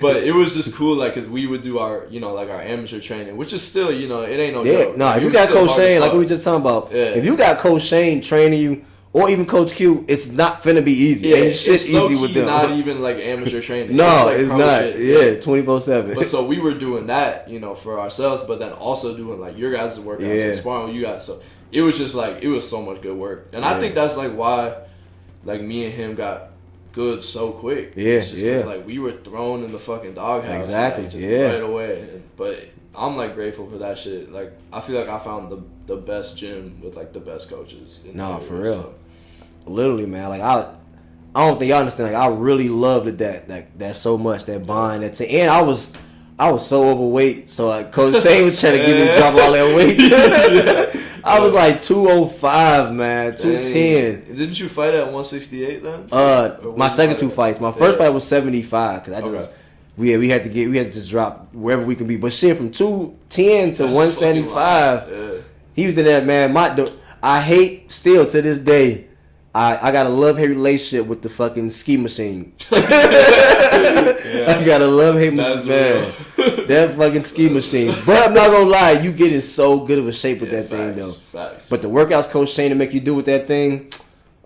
But it was just cool, like, cause we would do our, like our amateur training, which is still, it ain't no joke. No, like, if you got Coach Shane, like we were just talking about, if you got Coach Shane training you, or even Coach Q, it's not finna be easy. Yeah, it's shit's easy with them. Not even like amateur training. No, it's not. Shit. Yeah, 24/7. But so we were doing that, for ourselves, but then also doing like your guys' workouts and sparring with you guys. So it was just like it was so much good work, and I think that's like why, like me and him got good so quick. Yeah, it's just 'cause, like we were thrown in the fucking doghouse, exactly. Like, just right away. But I'm like grateful for that shit. Like I feel like I found the best gym with like the best coaches. No, for real. So. Literally, man. Like I don't think y'all understand. Like I really loved that so much. That bond. And I was so overweight. So like Coach Shane was trying to get me to drop all that weight. I was like 205, man, 210. Didn't you fight at 168 then? My second two fights. My first fight was 75 because I just we had to just drop wherever we can be. But shit, from 210 to 175, he was in there, man. I hate still to this day. I got a love-hate relationship with the fucking ski machine. I got a love-hate machine, man. That fucking ski machine. But I'm not gonna lie, you get in so good of a shape with that thing, though. Facts. But the workouts Coach Shane to make you do with that thing,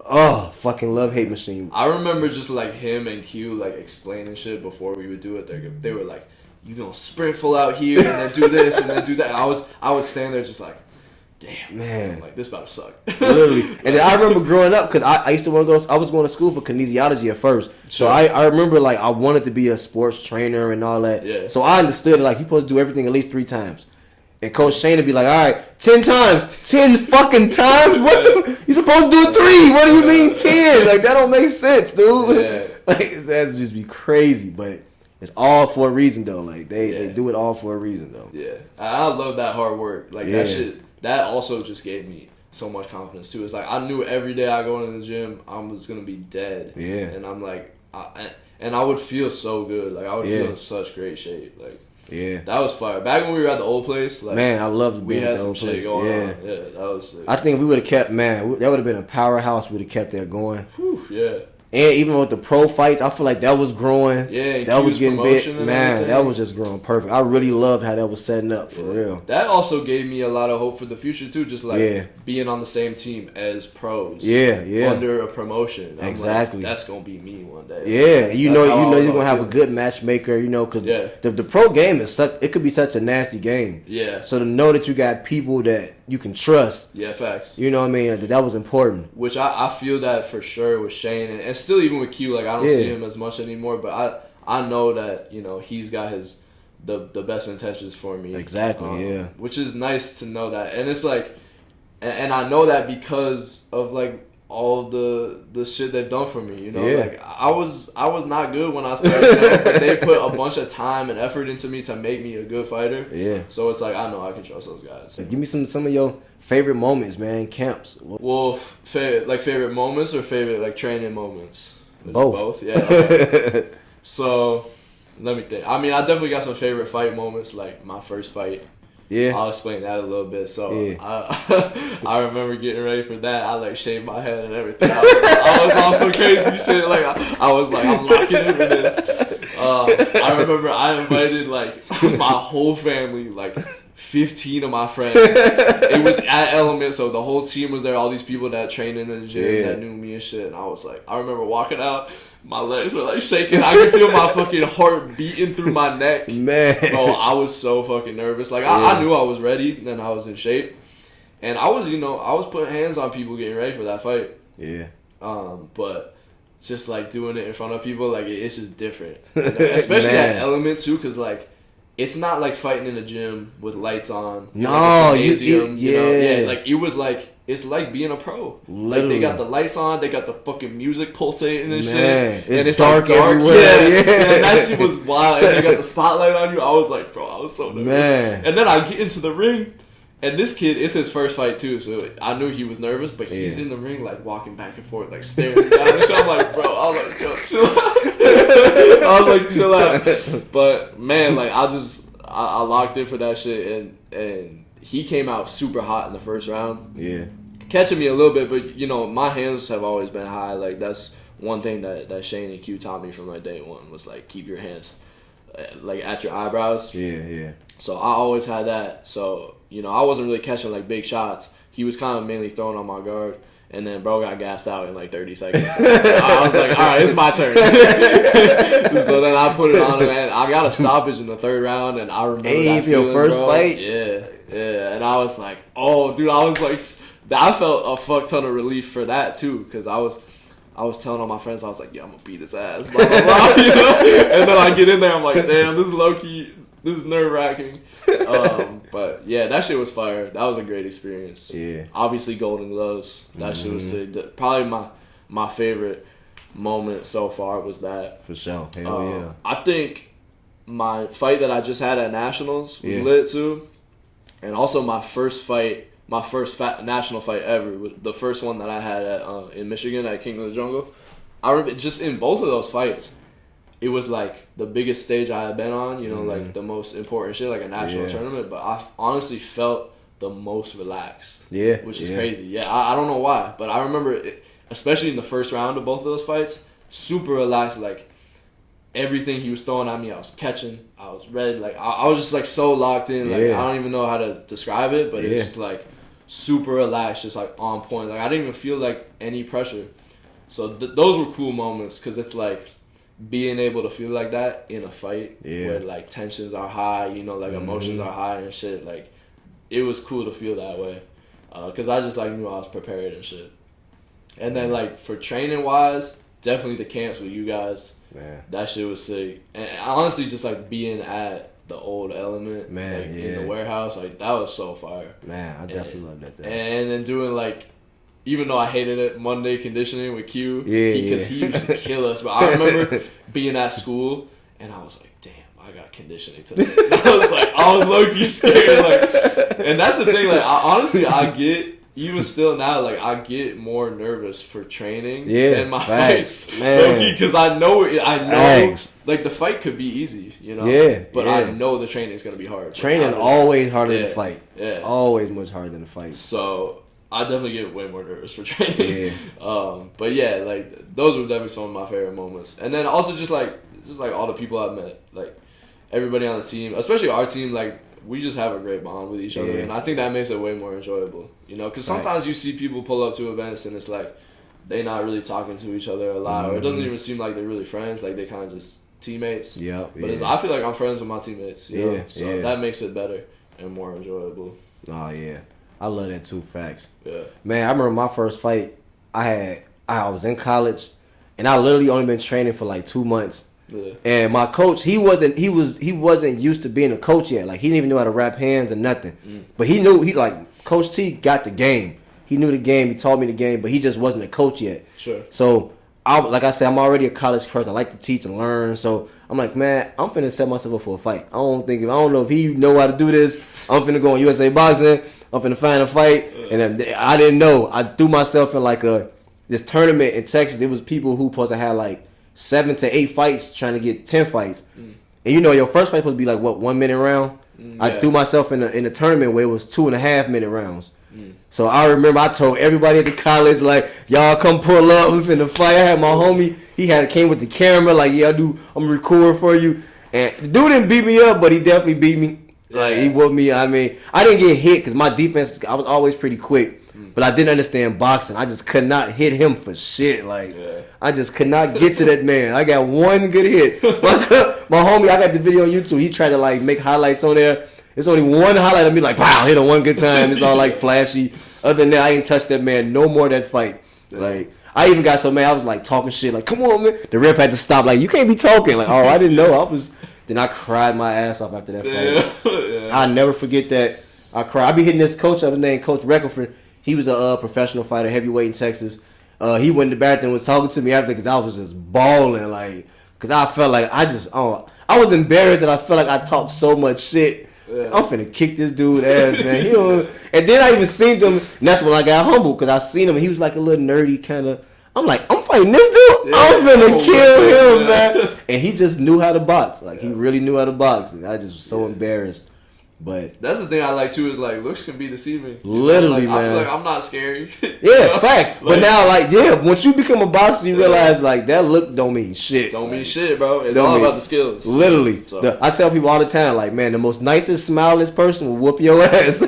fucking love-hate machine. I remember just like him and Q like explaining shit before we would do it. They were like, "You gonna sprint full out here and then do this and then do that." I would stand there just like. damn, Man. I'm like, this about to suck. Literally. And then I remember growing up, because I used to want to go, I was going to school for kinesiology at first. So Sure. I remember, like, I wanted to be a sports trainer and all that. Yeah. So I understood, like, you're supposed to do everything at least 3 times. And Coach Shane would be like, all right, 10 times. 10 fucking times? What the? You're supposed to do 3. What do you mean 10? Like, that don't make sense, dude. Yeah. Like, that's just be crazy. But it's all for a reason, though. Like, they do it all for a reason, though. Yeah, I love that hard work. Like Yeah. that shit. That also just gave me so much confidence too. It's like I knew every day I go into the gym, I was gonna be dead. Yeah. And I'm like, I would feel so good. Like I would Yeah. feel in such great shape. Like Yeah. that was fire. Back when we were at the old place, like Man, I loved we being had at the some old shit place. going Yeah. on. Yeah, that was sick. I think if we would have kept, man, that would have been a powerhouse. We'd have kept that going. Whew, yeah. And even with the pro fights, I feel like that was growing. Yeah, that was Q's getting promotion big. and Man, everything. that was just growing perfect. I really loved how that was setting up for real. That also gave me a lot of hope for the future too. Just like Yeah. being on the same team as pros. Yeah, yeah. Under a promotion. I'm Exactly. Like, that's gonna be me one day. Yeah, That's you how know, I you're gonna have a feel. good matchmaker. You know, because Yeah. the pro game is such. It could be such a nasty game. Yeah. So to know that you got people that you can trust, Yeah, facts. you know what I mean? That was important. Which I feel that for sure with Shane and still even with Q. Like I don't Yeah. see him as much anymore, but I know that he's got the best intentions for me. Exactly. Yeah. Which is nice to know that, and it's like, and I know that because of like all the shit they've done for me. Yeah. Like I was not good when I started, but they put a bunch of time and effort into me to make me a good fighter. Yeah. So it's like I know I can trust those guys. Give me some of your favorite moments, man. Camps. Well, favorite moments or favorite like training moments? Both. Both, yeah. Okay. So, let me think. I mean, I definitely got some favorite fight moments, like my first fight. Yeah. I'll explain that a little bit. So, Yeah. I remember getting ready for that. I like shaved my head and everything. I was on some crazy shit. Like I was like, I'm locking in for this. I remember I invited like my whole family, like 15 of my friends. It was at Element, so the whole team was there. All these people that trained in the gym that knew me and shit. And I was like, I remember walking out, my legs were like shaking. I could feel my fucking heart beating through my neck. Man. Bro, I was so fucking nervous. Like I knew I was ready and I was in shape. And I was putting hands on people getting ready for that fight. Yeah. But just like doing it in front of people, like it's just different. Especially Man. at Element too, because like it's not like fighting in a gym with lights on. No, like a gymnasium, yeah. like it was like it's like being a pro. Literally. Like they got the lights on, they got the fucking music pulsating and Man, shit, it's and it's dark like dark. everywhere. Yeah, Yeah. that shit was wild. And they got the spotlight on you. I was like, bro, I was so nervous. Man. And then I get into the ring. And this kid, it's his first fight too, so I knew he was nervous, but he's in the ring, like, walking back and forth, like, staring down. And so I'm like, bro, I was like, yo, chill out. I was like, chill out. But, man, like, I locked in for that shit, and he came out super hot in the first round. Yeah. Catching me a little bit, but, my hands have always been high. Like, that's one thing that Shane and Q taught me from, like, day one was, like, keep your hands, like, at your eyebrows. Yeah. So I always had that. So, I wasn't really catching like big shots. He was kind of mainly throwing on my guard. And then bro got gassed out in like 30 seconds. So I was like, all right, it's my turn. So then I put it on him, and I got a stoppage in the third round. And I remember that for your feeling, first bro. fight? Yeah. And I was like, oh, dude, I was like, I felt a fuck ton of relief for that too. Because I was telling all my friends, I was like, yeah, I'm going to beat his ass. Blah, blah, blah, And then I get in there, I'm like, damn, this is low-key. This is nerve-wracking. But yeah, that shit was fire. That was a great experience. Yeah. Obviously, Golden Gloves. That shit was sick. Probably my favorite moment so far was that. For sure. Hell yeah. I think my fight that I just had at Nationals was Yeah. lit too. And also my first national fight ever, the first one that I had in Michigan at King of the Jungle. I remember just in both of those fights, it was like the biggest stage I had been on, like the most important shit, like a national tournament. But I honestly felt the most relaxed. Yeah. Which is crazy. Yeah, I don't know why, but I remember, especially in the first round of both of those fights, super relaxed. Like everything he was throwing at me, I was catching. I was ready. Like I was just like so locked in. Like I don't even know how to describe it, but it's just like super relaxed, just like on point. Like I didn't even feel like any pressure. So those were cool moments because it's like being able to feel like that in a fight where like tensions are high, like emotions are high and shit. Like it was cool to feel that way. because I just like knew I was prepared and shit. And then like for training wise, definitely the camps with you guys. Man, that shit was sick. And honestly, just like being at the old Element, man, like in the warehouse, like that was so fire. Man, I definitely love that. And then doing like, even though I hated it, Monday conditioning with Q, yeah, because he used to kill us. But I remember being at school and I was like, damn, I got conditioning today. I was low-key scared. Like, and that's the thing. Like, honestly, I get. Even still now, like I get more nervous for training than my fights, man. Because I know, like the fight could be easy, you know. Yeah, but I know the training is gonna be hard. Training is always harder than the fight. Yeah, always much harder than the fight. So I definitely get way more nervous for training. Yeah. But yeah, like those were definitely some of my favorite moments. And then also just like all the people I've met, like everybody on the team, especially our team, like. We just have a great bond with each other, and I think that makes it way more enjoyable, you know? Because sometimes you see people pull up to events, and it's like they not really talking to each other a lot, or it doesn't even seem like they're really friends, like they kind of just teammates. But I feel like I'm friends with my teammates, you know? So that makes it better and more enjoyable. Oh, yeah. I love that too, facts. Yeah. Man, I remember my first fight, I was in college, and I literally only been training for like 2 months. Yeah. And my coach, he wasn't used to being a coach yet. Like he didn't even know how to wrap hands or nothing. But he knew Coach T got the game. He knew the game. He taught me the game, but he just wasn't a coach yet. Sure. So like I said, I'm already a college person. I like to teach and learn. So I'm like, man, I'm finna set myself up for a fight. I don't know if he know how to do this. I'm finna go on USA Boxing. I'm finna find a fight. And I didn't know. I threw myself in like this tournament in Texas. It was people who supposed to have like 7 to 8 fights trying to get 10 fights. And you know your first fight supposed to be like what, 1 minute round? I threw myself in a tournament where it was 2.5 minute rounds. So I remember I told everybody at the college, like, y'all come pull up, we finna fight. I had my homie, he came with the camera, like, yeah, I'm recording for you. And the dude didn't beat me up, but he definitely beat me. Like, he whooped me. I mean, I didn't get hit because my defense, I was always pretty quick. But I didn't understand boxing. I just could not hit him for shit. Like, I just could not get to that man. I got one good hit. My homie, I got the video on YouTube. He tried to, like, make highlights on there. It's only one highlight of me, like, wow, hit him one good time. It's all, like, flashy. Other than that, I didn't touch that man no more that fight. Like, I even got so mad, I was, like, talking shit. Like, come on, man. The ref had to stop. Like, you can't be talking. Like, oh, I didn't know. Then I cried my ass off after that fight. I'll never forget that. I cried. I be hitting this coach up, his name Coach Reckleford. He was a professional fighter, heavyweight in Texas. He went in the bathroom and was talking to me after because I was just bawling, like, because I felt like I was embarrassed that I felt like I talked so much shit. I'm finna kick this dude ass, man. And then I even seen him, and that's when I got humbled because I seen him. And he was like a little nerdy kind of. I'm like, I'm fighting this dude. I'm finna kill him, man. And he just knew how to box. Like he really knew how to box, and I just was so embarrassed. But that's the thing I like too is like looks can be deceiving. Literally, like, man. I feel like I'm not scary. Yeah, facts. But now, like, once you become a boxer, you realize like that look don't mean shit. Don't mean shit, bro. It's all about the skills. Literally, I tell people all the time, like, man, the most nicest, smilingest person will whoop your ass.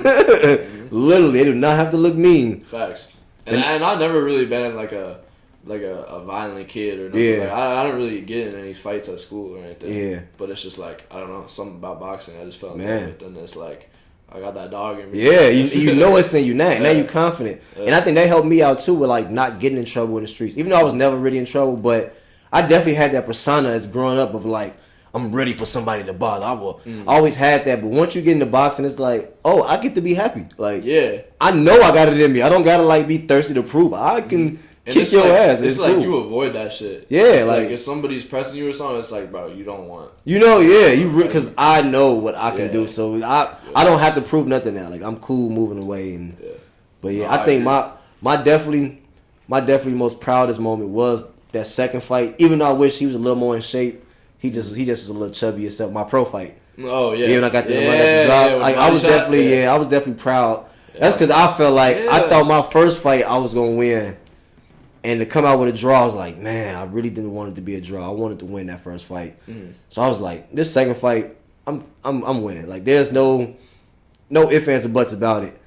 Literally, they do not have to look mean. Facts. And I've never really been like a violent kid or nothing. Yeah. Like, I don't really get in any fights at school or anything. Yeah. But it's just like, I don't know, something about boxing I just fell in love with. And it's like, I got that dog in me. Yeah, you know it's in you now. Now you confident. And I think that helped me out too with like not getting in trouble in the streets. Even though I was never really in trouble, but I definitely had that persona as growing up of like, I'm ready for somebody to bother. I always had that. But once you get into boxing, it's like, oh, I get to be happy. Like, I know I got it in me. I don't got to like be thirsty to prove. I can... kick your ass. It's like cool. You avoid that shit. Yeah, it's like if somebody's pressing you or something, it's like, bro, you don't want. Because I know what I can do, so I don't have to prove nothing now. Like I'm cool moving away, but I think my definitely most proudest moment was that second fight. Even though I wish he was a little more in shape, he just was a little chubby himself. My pro fight. Oh yeah. When I got the run up the drop, like I was definitely proud. That's because I felt like I thought my first fight I was gonna win. And to come out with a draw, I was like, man, I really didn't want it to be a draw. I wanted to win that first fight. So I was like, this second fight, I'm winning. Like there's no ifs, ands, or buts about it.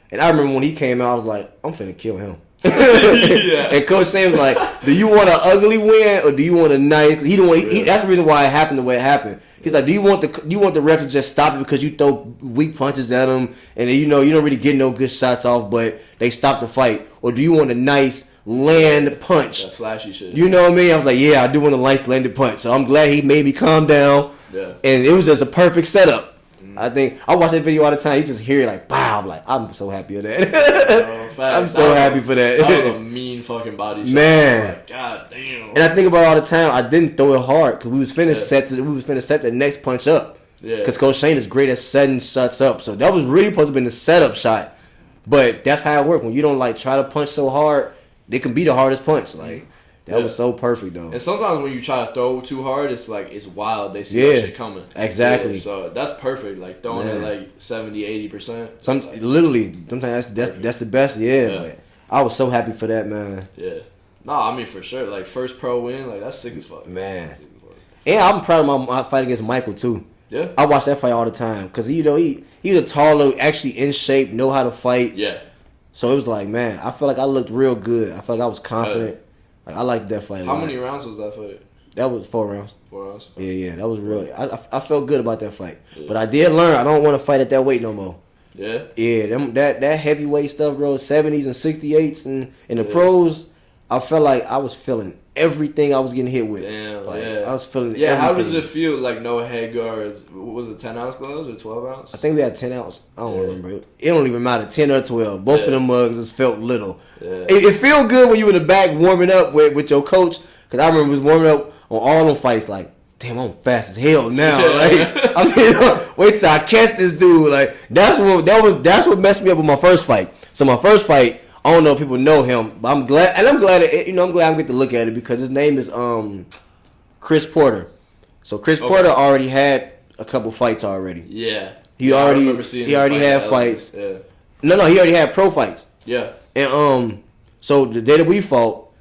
And I remember when he came out, I was like, I'm finna kill him. Yeah. And Coach Shane was like, "Do you want an ugly win or do you want a nice?" He don't. That's the reason why it happened the way it happened. He's like, "Do you want the ref to just stop it because you throw weak punches at him and you don't really get no good shots off, but they stop the fight, or do you want a nice land punch, that flashy shit? You know what I mean?" I was like, "Yeah, I do want a nice landed punch." So I'm glad he made me calm down. Yeah. And it was just a perfect setup. I think I watch that video all the time. You just hear it like, "Wow!" I'm like, I'm so happy of that. I'm so happy for that. That was a mean fucking body shot. Man. Like, God damn. And I think about it all the time. I didn't throw it hard because we was finna set the next punch up. Yeah. Because Coach Shane is great at setting shots up. So that was really supposed to be the setup shot. But that's how it works. When you don't like try to punch so hard, they can be the hardest punch. Like that was so perfect though. And sometimes when you try to throw too hard, it's like it's wild. They see that shit coming. Exactly. Yeah, so that's perfect. Like throwing it like 70-80%. Literally, sometimes that's the best. Yeah. But I was so happy for that, man. Yeah. Nah, I mean for sure. Like first pro win, like that's sick as fuck. Man. And I'm proud of my fight against Michael too. Yeah. I watch that fight all the time because he was a taller, actually in shape, know how to fight. Yeah. So it was like, man, I felt like I looked real good. I felt like I was confident. Like I liked that fight. How many rounds was that fight? That was 4 rounds. 4 rounds. Yeah, that was really. I felt good about that fight. Yeah. But I did learn I don't want to fight at that weight no more. Yeah. Yeah, that heavyweight stuff, bro. 70s and 68s and in the pros, I felt like I was feeling everything I was getting hit with. Damn, like, yeah. I was feeling Yeah, everything. how does it feel like no head guards? Was it 10 ounce gloves or 12 ounce? I think we had 10 ounce. I don't remember. It don't even matter, 10 or 12. Both of them mugs just felt little. Yeah. It felt good when you in the back warming up with your coach. Because I remember was warming up on all them fights like, damn, I'm fast as hell now. Like, I mean, wait till I catch this dude. Like, that's what messed me up with my first fight. So my first fight, I don't know if people know him, but I'm glad that, I'm glad I get to look at it because his name is Chris Porter. So Chris Porter already had a couple fights already. Yeah. He already had fights. Yeah. No, he already had pro fights. Yeah. And so the day that we fought,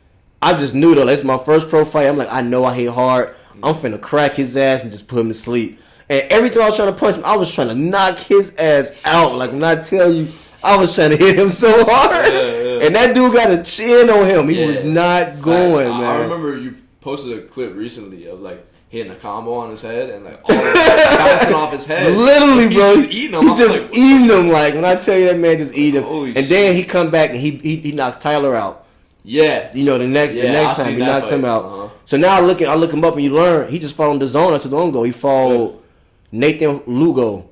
I just knew though, that's my first pro fight. I'm like, I know I hit hard. I'm finna crack his ass and just put him to sleep. And every time I was trying to punch him, I was trying to knock his ass out. Like when I tell you, I was trying to hit him so hard. Yeah. And that dude got a chin on him. He was not going, man. I remember you posted a clip recently of like hitting a combo on his head and like all bouncing off his head. Literally, bro. He's just eating him. He's just eating him. Like when I tell you that man just eating him. Holy and then he come back and he knocks Tyler out. Yeah. You know, the next time he knocks him out. Uh-huh. So now I look him up and you learn he just followed the zone not too long ago. He followed Nathan Lugo.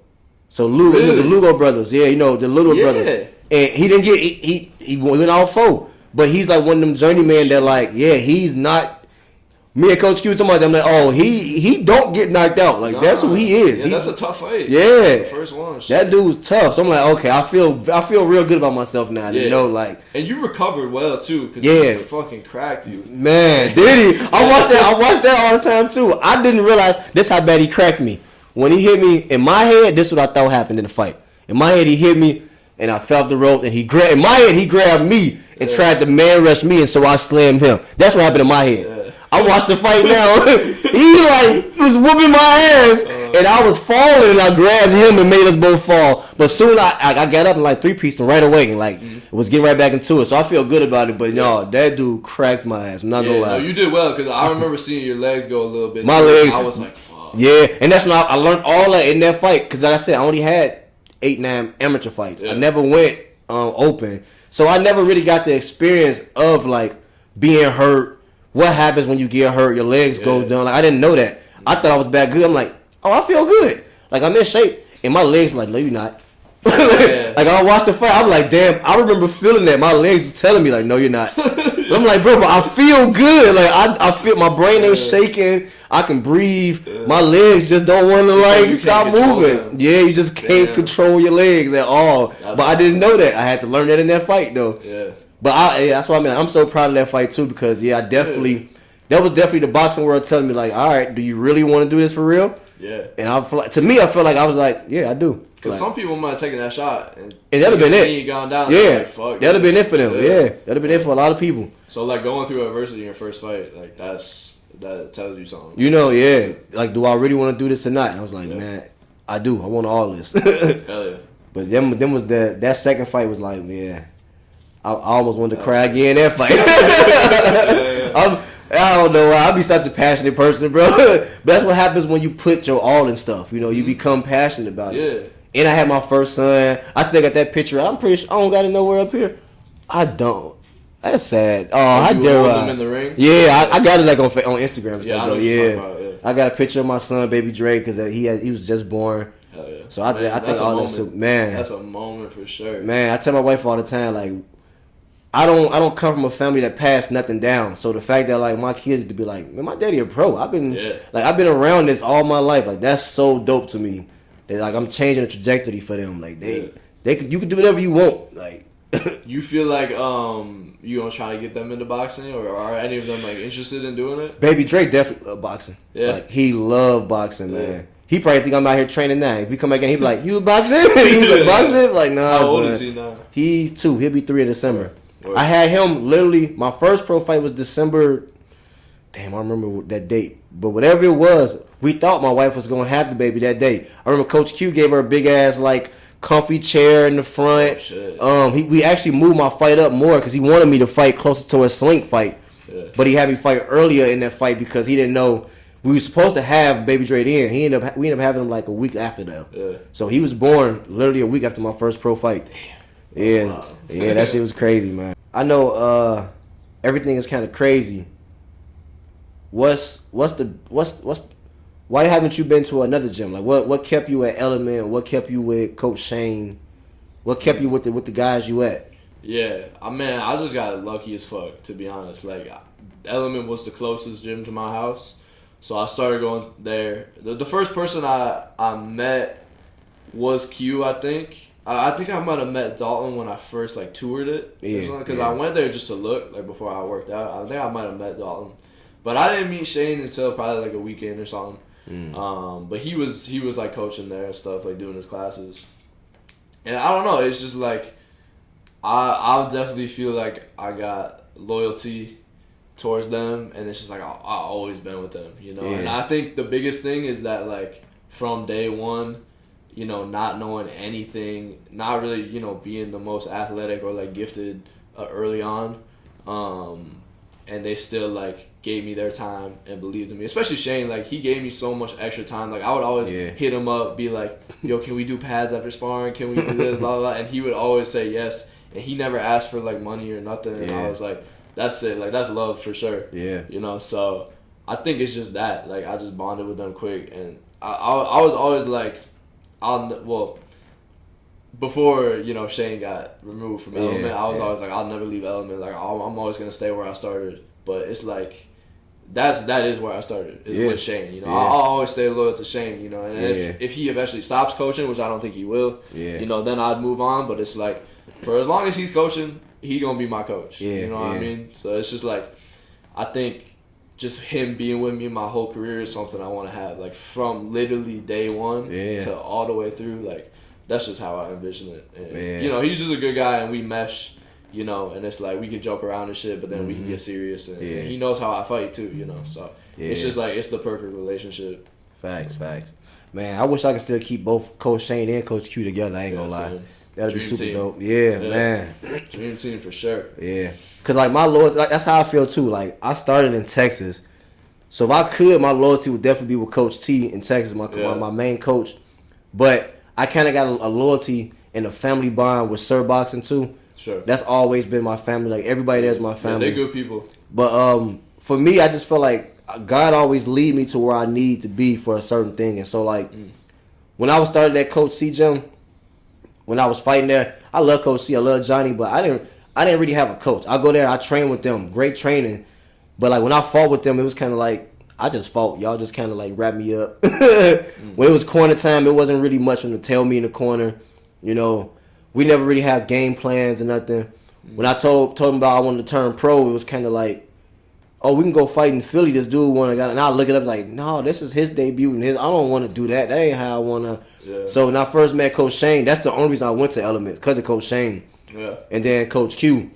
So Lugo, really? The Lugo brothers. Yeah, the little brother. And he didn't get he went all 4. But he's like one of them journeymen that like, he's not. Me and Coach Q talking about them like, oh, he don't get knocked out. Like that's who he is. Yeah, that's a tough fight. Yeah, the first one. That dude was tough. So I'm like, okay, I feel real good about myself now. You know, like, and you recovered well too, because he fucking cracked you. Man, did he? I watched that all the time too. I didn't realize this how bad he cracked me. When he hit me in my head, this is what I thought happened in the fight. In my head, he hit me, and I fell off the rope, and he grabbed me and tried to man rush me, and so I slammed him. That's what happened in my head. Yeah. I watched the fight now. He was whooping my ass, and I was falling, and I grabbed him and made us both fall. But soon I got up and like 3-pieced him right away, and was getting right back into it. So I feel good about it. But no, that dude cracked my ass. I'm not gonna lie. No, you did well because I remember seeing your legs go a little bit. My legs. I was like, fuck. Yeah, and that's when I learned all that in that fight. Because like I said, I only had 8-9 amateur fights. I never went open, so I never really got the experience of like being hurt. What happens when you get hurt? Your legs go down. Like I didn't know that. I thought I was that good. I'm like, oh, I feel good. Like I'm in shape, and my legs like, no, you're not. Like I watched the fight. I'm like, damn. I remember feeling that. My legs was telling me like, no, you're not. But I'm like, bro, but I feel good. Like I feel my brain ain't shaking. I can breathe. My legs just don't want to like stop moving. Them. Yeah, you just can't control your legs at all. But I didn't know that. I had to learn that in that fight though. Yeah. But that's what I mean. I'm so proud of that fight too because that was definitely the boxing world telling me like, all right, do you really want to do this for real? Yeah. And I feel like I was like, yeah, I do. Because some people might have taken that shot and that'd have been it. Gone down. Yeah, like, fuck, that'd have been it for them. Yeah, that'd have been it for a lot of people. So like going through adversity in your first fight, like that tells you something. You know, like do I really want to do this tonight? And I was like, man, I do. I want all this. Hell yeah. But then was that second fight was like, yeah. I almost wanted to cry again in that fight. I don't know why. I be such a passionate person, bro. But that's what happens when you put your all in stuff. You know, you become passionate about it. And I had my first son. I still got that picture. I'm pretty sure I don't got it nowhere up here. I don't. That's sad. Oh, I dare. Him in the ring? Yeah, I got it like on Instagram. And yeah, stuff, yeah. I got a picture of my son, baby Dre, because he was just born. Hell yeah. So I think all that's man. That's a moment for sure. Man, I tell my wife all the time, like, I don't come from a family that passed nothing down. So the fact that like my kids to be like, man, my daddy a pro. I've been around this all my life. Like that's so dope to me. That like I'm changing the trajectory for them. Like you can do whatever you want. Like you feel like you gonna try to get them into boxing, or are any of them like interested in doing it? Baby Drake definitely love boxing. Yeah, like he love boxing, man. He probably think I'm out here training now. If he come back in, he be like, "You boxing?" He like, "Boxing?" Like, nah. How old is he now? He's 2. He'll be 3 in December. I had him literally. My first pro fight was December. Damn, I remember that date. But whatever it was, we thought my wife was gonna have the baby that day. I remember Coach Q gave her a big ass like comfy chair in the front. Oh, shit. We actually moved my fight up more because he wanted me to fight closer to a Slink fight. Yeah. But he had me fight earlier in that fight because he didn't know we were supposed to have Baby Dre in. We ended up having him like a week after that. Yeah. So he was born literally a week after my first pro fight. Damn. Yeah, wow. Yeah, that shit was crazy, man. I know everything is kind of crazy. Why haven't you been to another gym? Like what kept you at Element? What kept you with Coach Shane? What kept you with the guys you at? Yeah, I just got lucky as fuck, to be honest. Like Element was the closest gym to my house, so I started going there. The first person I met was Q, I think. I think I might have met Dalton when I first like toured it. Yeah. Because I went there just to look, like before I worked out. I think I might have met Dalton, but I didn't meet Shane until probably like a weekend or something. But he was like coaching there and stuff, like doing his classes. And I don't know, it's just like I'll definitely feel like I got loyalty towards them, and it's just like I've always been with them, you know. Yeah. And I think the biggest thing is that like from day one, you know, not knowing anything, not really, you know, being the most athletic or like gifted early on, and they still like gave me their time and believed in me. Especially Shane, like he gave me so much extra time. Like I would always hit him up, be like, "Yo, can we do pads after sparring? Can we do this?" Blah blah blah. And he would always say yes. And he never asked for like money or nothing. And I was like, "That's it. Like that's love for sure." Yeah. You know, so I think it's just that. Like I just bonded with them quick, and I was always like. Before, you know, Shane got removed from Element, I was always like, I'll never leave Element. Like, I'm always going to stay where I started. But it's like, that is where I started, with Shane. You know, I'll always stay loyal to Shane, you know. And if he eventually stops coaching, which I don't think he will, you know, then I'd move on. But it's like, for as long as he's coaching, he going to be my coach. You know what I mean? So it's just like, I think just him being with me my whole career is something I want to have, like from literally day one to all the way through. Like that's just how I envision it. And, you know, he's just a good guy, and we mesh. You know, and it's like we can joke around and shit, but then we can get serious. And he knows how I fight too. You know, so it's just like it's the perfect relationship. Facts. Man, I wish I could still keep both Coach Shane and Coach Q together. I ain't gonna lie. That'd be super dope. Yeah, man. Dream team for sure. Yeah. Cause like my loyalty, like, that's how I feel too. Like I started in Texas, so if I could, my loyalty would definitely be with Coach T in Texas, my main coach. But I kind of got a loyalty and a family bond with Sir Boxing too. Sure. That's always been my family. Like everybody there's my family. Yeah, they're good people. But for me, I just feel like God always lead me to where I need to be for a certain thing. And so like when I was starting at Coach C gym, when I was fighting there, I love Coach C, I love Johnny, but I didn't really have a coach. I go there, I train with them, great training. But like when I fought with them, it was kind of like I just fought. Y'all just kind of like wrap me up. When it was corner time, it wasn't really much to tell me in the corner. You know, we never really have game plans or nothing. When I told him about I wanted to turn pro, it was kind of like, oh, we can go fight in Philly. This dude want to go, and I look it up like, no, this is his debut, and I don't want to do that. That ain't how I want to. Yeah. So when I first met Coach Shane, that's the only reason I went to Elements, because of Coach Shane. Yeah. And then Coach Q.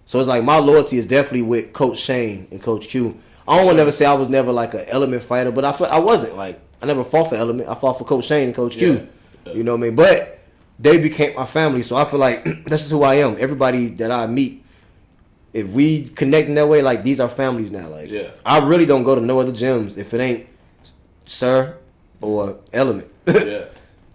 So it's like my loyalty is definitely with Coach Shane and Coach Q. I don't want to never say I was never like an Element fighter, but I wasn't. Like I never fought for Element. I fought for Coach Shane and Coach Q. You know what I mean? But they became my family. So I feel like this is who I am. Everybody that I meet, if we connect in that way, like these are families now. Like I really don't go to no other gyms if it ain't Sir or Element. Yeah.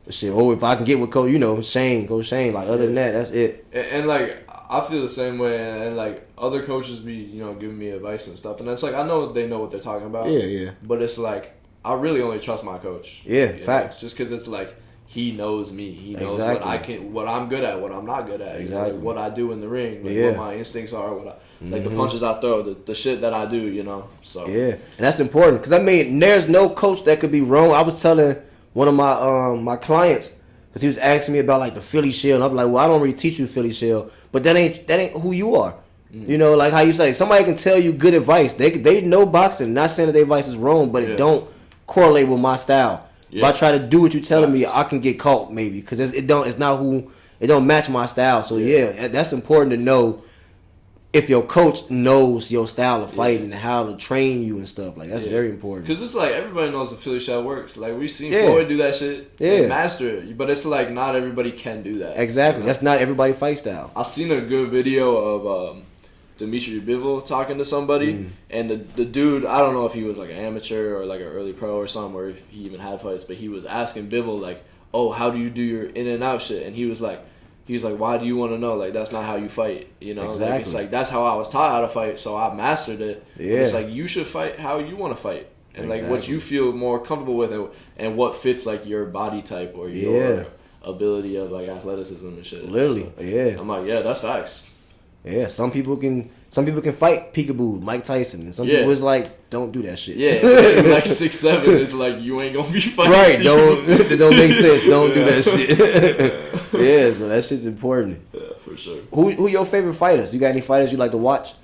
Shit. Or if I can get with Coach, Shane, Coach Shane. Like other than that, that's it. And like I feel the same way, and like other coaches be giving me advice and stuff, and it's like I know they know what they're talking about. Yeah. But it's like I really only trust my coach. Yeah, facts. Just because it's like he knows me, he knows exactly. what I'm good at, what I'm not good at, exactly. like what I do in the ring, like what my instincts are, like the punches I throw, the shit that I do, So yeah, and that's important because there's no coach that could be wrong. I was telling one of my clients because he was asking me about like the Philly Shield, and I'm like, well, I don't really teach you Philly Shield, but that ain't who you are. Like how you say somebody can tell you good advice. They know boxing. Not saying that their advice is wrong, but it don't correlate with my style. If I try to do what you're telling me, I can get caught maybe because it don't match my style. So that's important to know if your coach knows your style of fighting and how to train you and stuff. Like that's very important. Because it's like everybody knows the Philly shot works. Like we've seen Floyd do that shit, and master it. But it's like not everybody can do that. Exactly, that's not everybody's fight style. I seen a good video of Dimitri Bivol talking to somebody, and the dude, I don't know if he was like an amateur or like an early pro or something, or if he even had fights, but he was asking Bivol like, "Oh, how do you do your in and out shit?" And he was like, "Why do you want to know? Like that's not how you fight, Exactly. Like, it's like that's how I was taught how to fight, so I mastered it. Yeah. It's like you should fight how you want to fight, and like what you feel more comfortable with, and what fits like your body type or your ability of like athleticism and shit. Literally, so, I'm like, that's facts. Yeah, some people can fight peekaboo, Mike Tyson, and some people is like, don't do that shit. Yeah, if you're like 6'7", it's like you ain't gonna be fighting. Right? Don't make sense. Don't do that shit. Yeah, so that shit's important. Yeah, for sure. Who your favorite fighters? You got any fighters you like to watch?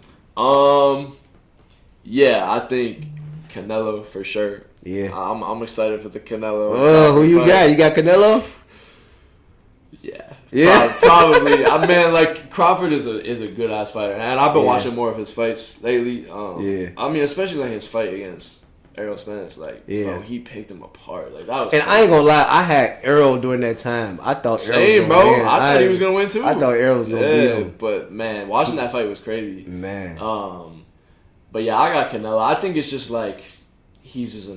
Yeah, I think Canelo for sure. Yeah, I'm excited for the Canelo. Oh, who you got? You got Canelo? Yeah, probably. Like Crawford is a good ass fighter, and I've been watching more of his fights lately. I mean, especially like his fight against Errol Spence. Like, bro, he picked him apart. Like that was. And crazy. I ain't gonna lie, I had Errol during that time. I thought Errol was gonna win. I thought he was gonna win too. I thought Errol was gonna beat him. But man, watching that fight was crazy. Man. But yeah, I got Canelo. I think it's just like. He's a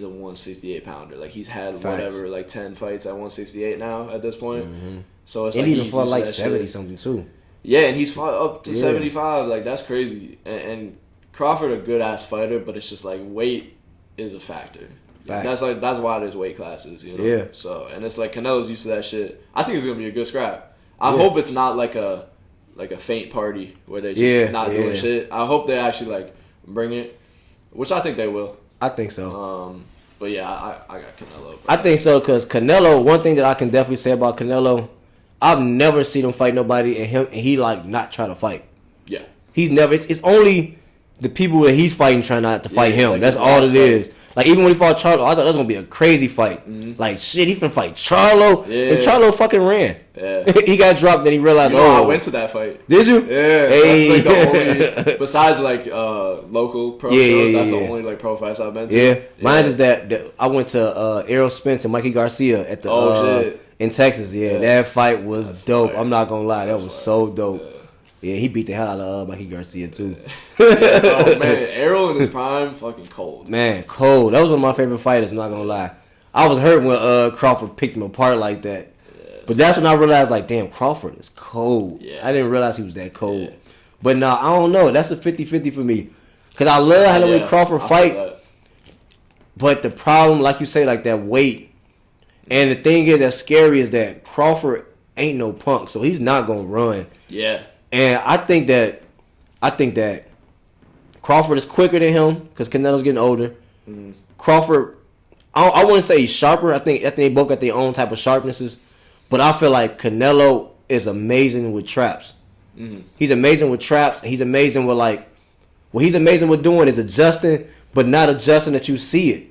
168 pounder. Like he's had whatever like 10 fights at 168 now at this point. Mm-hmm. So it's and like he even fought like 70 shit. Something too. Yeah, and he's fought up to 75. Like that's crazy. And Crawford a good ass fighter, but it's just like weight is a factor. That's why there's weight classes. Yeah. So and it's like Canelo's used to that shit. I think it's gonna be a good scrap. I hope it's not like a faint party where they're just not doing shit. I hope they actually like bring it, which I think they will. I think so. But yeah, I got Canelo. I think so because Canelo. One thing that I can definitely say about Canelo, I've never seen him fight nobody and he like not try to fight. Yeah, he's never. It's only the people that he's fighting trying not to fight him. Like that's all it is. Like even when he fought Charlo, I thought that was gonna be a crazy fight. Mm-hmm. Like shit, he finna fight Charlo, and Charlo fucking ran. Yeah, he got dropped. Then he realized, I went to that fight. Did you? Yeah, that's like the only besides like local pro shows. That's the only like pro fights I've been to. Yeah, mine is that I went to Errol Spence and Mikey Garcia at the in Texas. Yeah, that fight was dope. Fire. I'm not gonna lie, that was so dope. Yeah, he beat the hell out of Mikey Garcia too. Oh man, Errol in his prime, fucking cold. Man, cold. That was one of my favorite fighters. I'm not gonna lie. I was hurt when Crawford picked him apart like that. But that's when I realized, like, damn, Crawford is cold. Yeah. I didn't realize he was that cold. Yeah. But no, I don't know. That's a 50-50 for me. Because I love how the way Crawford fight. But the problem, like you say, like that weight. And the thing is that's scary is that Crawford ain't no punk. So he's not going to run. Yeah. And I think that Crawford is quicker than him because Canelo's getting older. Mm. Crawford, I wouldn't say he's sharper. I think they both got their own type of sharpnesses. But I feel like Canelo is amazing with traps. Mm-hmm. He's amazing with traps. And he's amazing with what he's amazing with doing is adjusting, but not adjusting that you see it.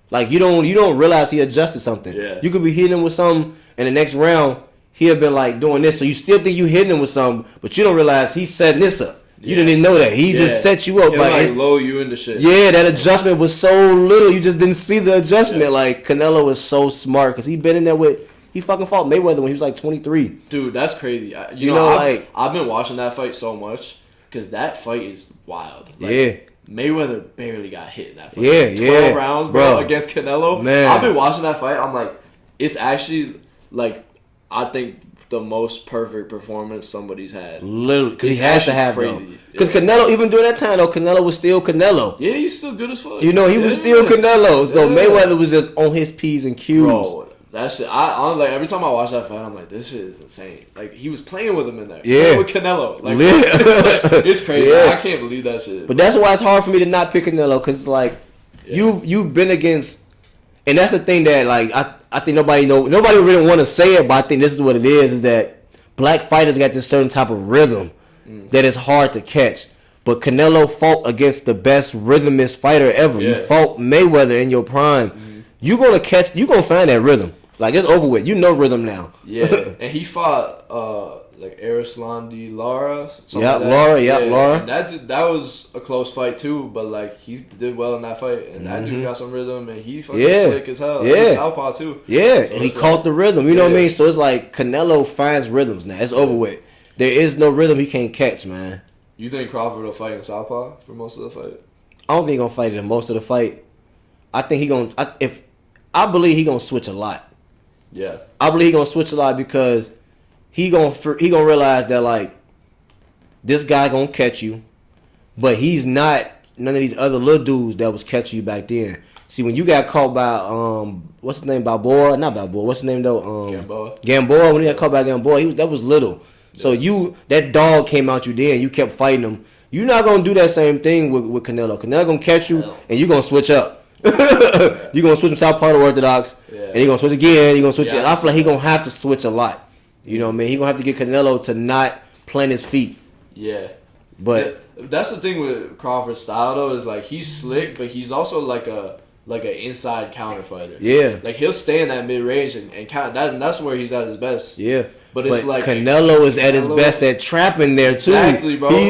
Like you don't realize he adjusted something. Yeah. You could be hitting him with something, and the next round he'll been like doing this. So you still think you hitting him with something, but you don't realize he's setting this up. You didn't even know that. He just set you up. He'll like lull you into shit. Yeah, that adjustment was so little. You just didn't see the adjustment. Yeah. Like Canelo is so smart because he been in there with He fucking fought Mayweather when he was like 23. Dude, that's crazy. I've been watching that fight so much because that fight is wild. Like, yeah. Mayweather barely got hit in that fight. Yeah, 12 rounds, bro, against Canelo. Man. I've been watching that fight. I'm like, it's actually, like, I think the most perfect performance somebody's had. Literally, because he It's has to actually have crazy. though. Because Canelo, even during that time though, Canelo was still Canelo. Yeah, he's still good as fuck. You know, he was still Canelo. So Yeah. Mayweather was just on his P's and Q's. Bro, that shit, I like every time I watch that fight, I'm like, this shit is insane. Like, he was playing with him in there. Yeah. Playing with Canelo. Like, Yeah. it's crazy. Yeah. I can't believe that shit. But that's why it's hard for me to not pick Canelo, because it's like, you've been against, and that's the thing that, like, I think nobody really want to say it, but I think this is what it is that black fighters got this certain type of rhythm that is hard to catch. But Canelo fought against the best rhythmist fighter ever. Yeah. You fought Mayweather in your prime. You're gonna find that rhythm. Like, it's over with. You know rhythm now. Yeah, and he fought like Arislandi Lara. Yep, like Lara. yeah, Yep, Lara. And that was a close fight too, but like he did well in that fight, and that dude got some rhythm, and he fucking slick as hell. Yeah. He's southpaw too. Yeah, So and he it's caught like- the rhythm. You know what I Yeah. mean? So it's like Canelo finds rhythms now. It's over with. There is no rhythm he can't catch, man. You think Crawford will fight in southpaw for most of the fight? I don't think he's gonna fight it in most of the fight. I think I believe he gonna switch a lot. Yeah. I believe he gonna switch a lot because he gonna realize that, like, this guy gonna catch you, but he's not none of these other little dudes that was catching you back then. See, when you got caught by what's his name, Balboa? Not Balboa. What's his name though? Gamboa. When he got caught by Gamboa, that was little. So that dog came out you then. You kept fighting him. You're not gonna do that same thing with Canelo. Canelo gonna catch you, and you gonna switch up. You gonna switch from southpaw to orthodox, and he gonna switch again. You gonna switch. I feel like he gonna have to switch a lot. You know what I mean? He gonna have to get Canelo to not plant his feet. Yeah. But that's the thing with Crawford's style though, is like he's slick, but he's also like an inside counter fighter. Yeah. Like he'll stay in that mid range and count that, and that's where he's at his best. yeah. But it's like Canelo is at his best at trapping there too. Exactly, bro. He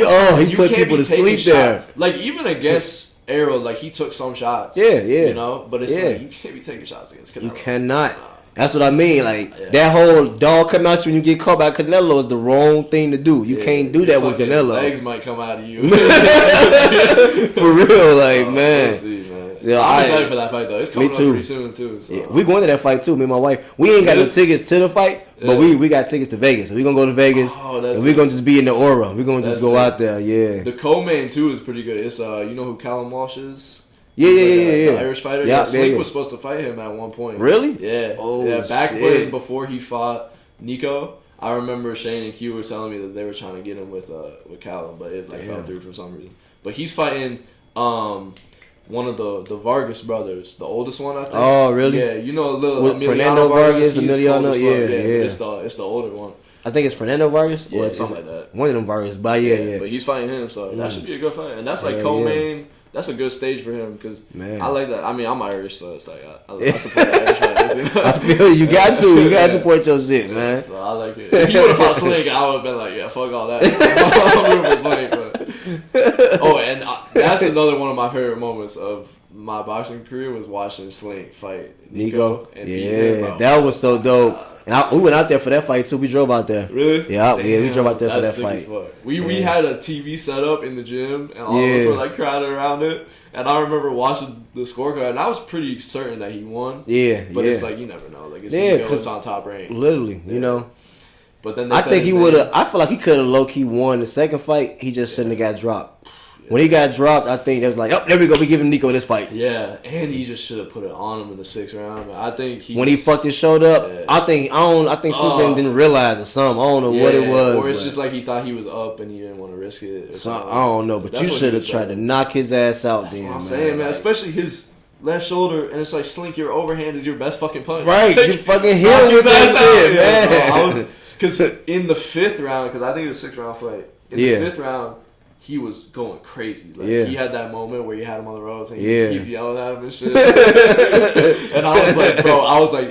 You put can't people be to taking sleep there. shots. Like even against Arrow, like he took some shots. Yeah, yeah. You know, but it's Yeah. like you can't be taking shots against Canelo. You cannot. That's what I mean. Like that whole dog come out you when you get caught by Canelo is the wrong thing to do. You can't do that with Fucking Canelo. Legs might come out of you. For real, like man. We'll see, man. Yeah, I'm excited for that fight though. It's coming up too. pretty soon too. So. Yeah, we going to that fight too. Me and my wife. We ain't got no tickets to the fight, but we got tickets to Vegas. So we gonna go to Vegas, and we gonna just be in the aura. We gonna just go out there. Yeah. The co-main too is pretty good. It's you know who Callum Walsh is? Yeah. The Irish fighter. Yeah, Slink was supposed to fight him at one point. Really? Yeah. Oh, yeah. Back shit. before he fought Nico, I remember Shane and Q were telling me that they were trying to get him with Callum, but it fell through for some reason. But he's fighting one of the Vargas brothers, the oldest one, I think. Oh, really? Yeah, you know, With Fernando Vargas, he's Emiliano, cold as fuck. yeah. It's the older one. I think it's Fernando Vargas. Yeah, or something like that. One of them Vargas, but yeah. But he's fighting him, so that should be a good fight. And that's like Yeah, co-main. That's a good stage for him because Man. I like that. I mean, I'm Irish, so it's like I support the Irish fighters. You know? I feel you got to. You got to support your shit, man. So I like it. If he would have fought Slink, I would have been like, yeah, fuck all that. I'm rooting for Slink. But... Oh, and that's another one of my favorite moments of my boxing career was watching Slink fight Nico. And beat him, bro. That was so dope. And we went out there for that fight too. We drove out there. Really? Yeah, we drove out there for that sick fight. as fuck. We had a TV set up in the gym, and all of us were like crowded around it. And I remember watching the scorecard, and I was pretty certain that he won. Yeah, but it's like you never know. Like it's it's on top rank. Literally, you know. But then I think he would have. I feel like he could have low key won the second fight. He just shouldn't have got dropped. When he got dropped, I think they was like, oh, there we go. We giving Nico this fight. Yeah, and he just should have put it on him in the 6th round. I think when he fucked his shoulder up, I think Slick didn't realize or something. I don't know what it was. Or it's just like he thought he was up and he didn't want to risk it. I don't know, but you should have tried to knock his ass out. That's then, what I'm saying, man. Especially his left shoulder, and it's like Slink, your overhand is your best fucking punch. Right, you fucking hit him with that shit, man. Because in the 5th round, because I think it was a 6th round fight. In the 5th round, he was going crazy. Like he had that moment where you had him on the ropes and he's yelling at him and shit. And I was like, bro,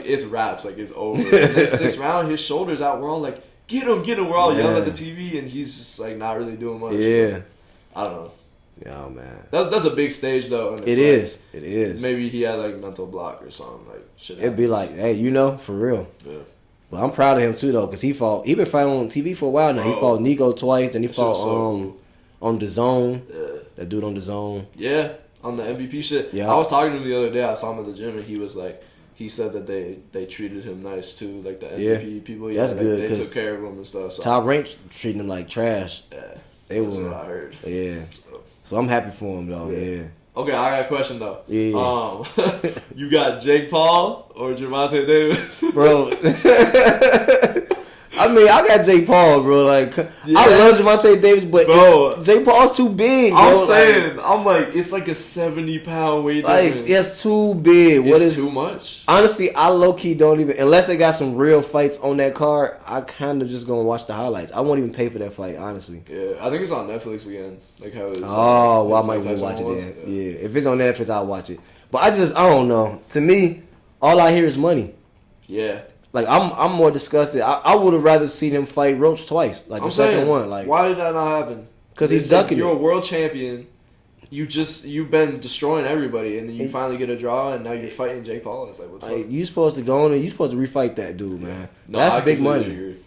it's raps, like it's over. And then 6th round, his shoulders out. We're all like, get him. We're all yelling at the TV, and he's just like not really doing much. Yeah, I don't know. Yeah, man. That's a big stage though. And it is. Maybe he had like mental block or something. Like shit. It'd be like, hey, for real. Yeah. But I'm proud of him too though, cause he been fighting on TV for a while now. He fought Nico twice, and he fought on the Zone. Yeah. That dude on the Zone. Yeah, on the MVP shit. Yeah. I was talking to him the other day. I saw him at the gym, and he was like, he said that they treated him nice too, like the MVP people. Yeah, that's like, good. They took care of him and stuff. So. Top Rank treating him like trash. Yeah, that's what I heard. Yeah, so I'm happy for him though. Yeah. Okay, I got a question though. Yeah. You got Jake Paul or Gervonta Davis, bro? I mean, I got Jake Paul, bro. Like, I love Gervonta Davis, but Jake Paul's too big, bro. I'm saying, I'm like, it's like a 70-pound weight difference. Like, it's too big. It's too much. Honestly, I low-key don't even, unless they got some real fights on that card, I kind of just gonna watch the highlights. I won't even pay for that fight, honestly. Yeah, I think it's on Netflix again. Like how it is. Oh, well, I might watch it then. Yeah, if it's on Netflix, I'll watch it. But I don't know. To me, all I hear is money. Yeah. Like, I'm more disgusted. I would have rather seen him fight Roach twice. Like, the second one. Like, why did that not happen? Because he's ducking You're a world champion. You've been destroying everybody, and then you finally get a draw, and now you're fighting Jake Paul. It's like, what the fuck? You supposed to go in and you supposed to refight that dude, man. No, that's big money. Agree.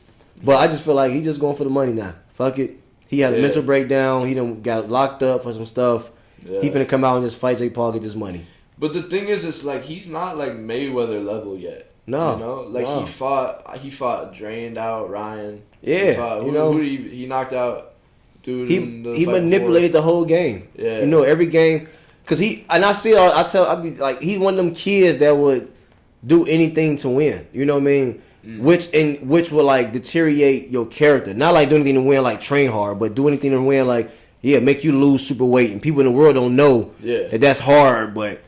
But I just feel like he's just going for the money now. Fuck it. He had a mental breakdown. He done got locked up for some stuff. Yeah. He finna come out and just fight Jake Paul, get this money. But the thing is, it's like he's not like Mayweather level yet. No, you know, like he fought drained out Ryan. Yeah, who he knocked out. Dude, he manipulated the whole game. Yeah, you know, every game, cause I be like, he's one of them kids that would do anything to win. You know what I mean? Which will like deteriorate your character. Not like do anything to win, like train hard, but do anything to win, like make you lose super weight, and people in the world don't know that that's hard, but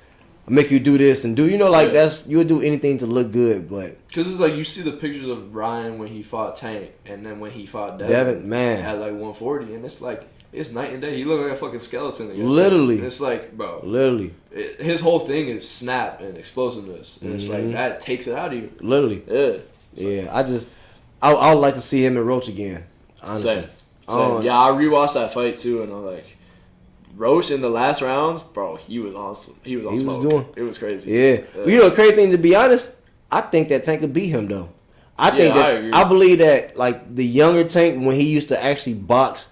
make you do this and do you'll do anything to look good, but because it's like you see the pictures of Ryan when he fought Tank, and then when he fought Devin, man, at like 140, and it's like it's night and day. He looked like a fucking skeleton. Literally, it's like, bro, literally, his whole thing is snap and explosiveness, and it's like that takes it out of you. Literally, I would like to see him and Roach again. Honestly, Same. Yeah, I rewatched that fight too, and I'm like, Roach in the last rounds, bro, he was awesome. He was on smoke. It was crazy. Yeah. You know, crazy thing, to be honest, I think that Tank could beat him, though. I believe that, like, the younger Tank, when he used to actually box,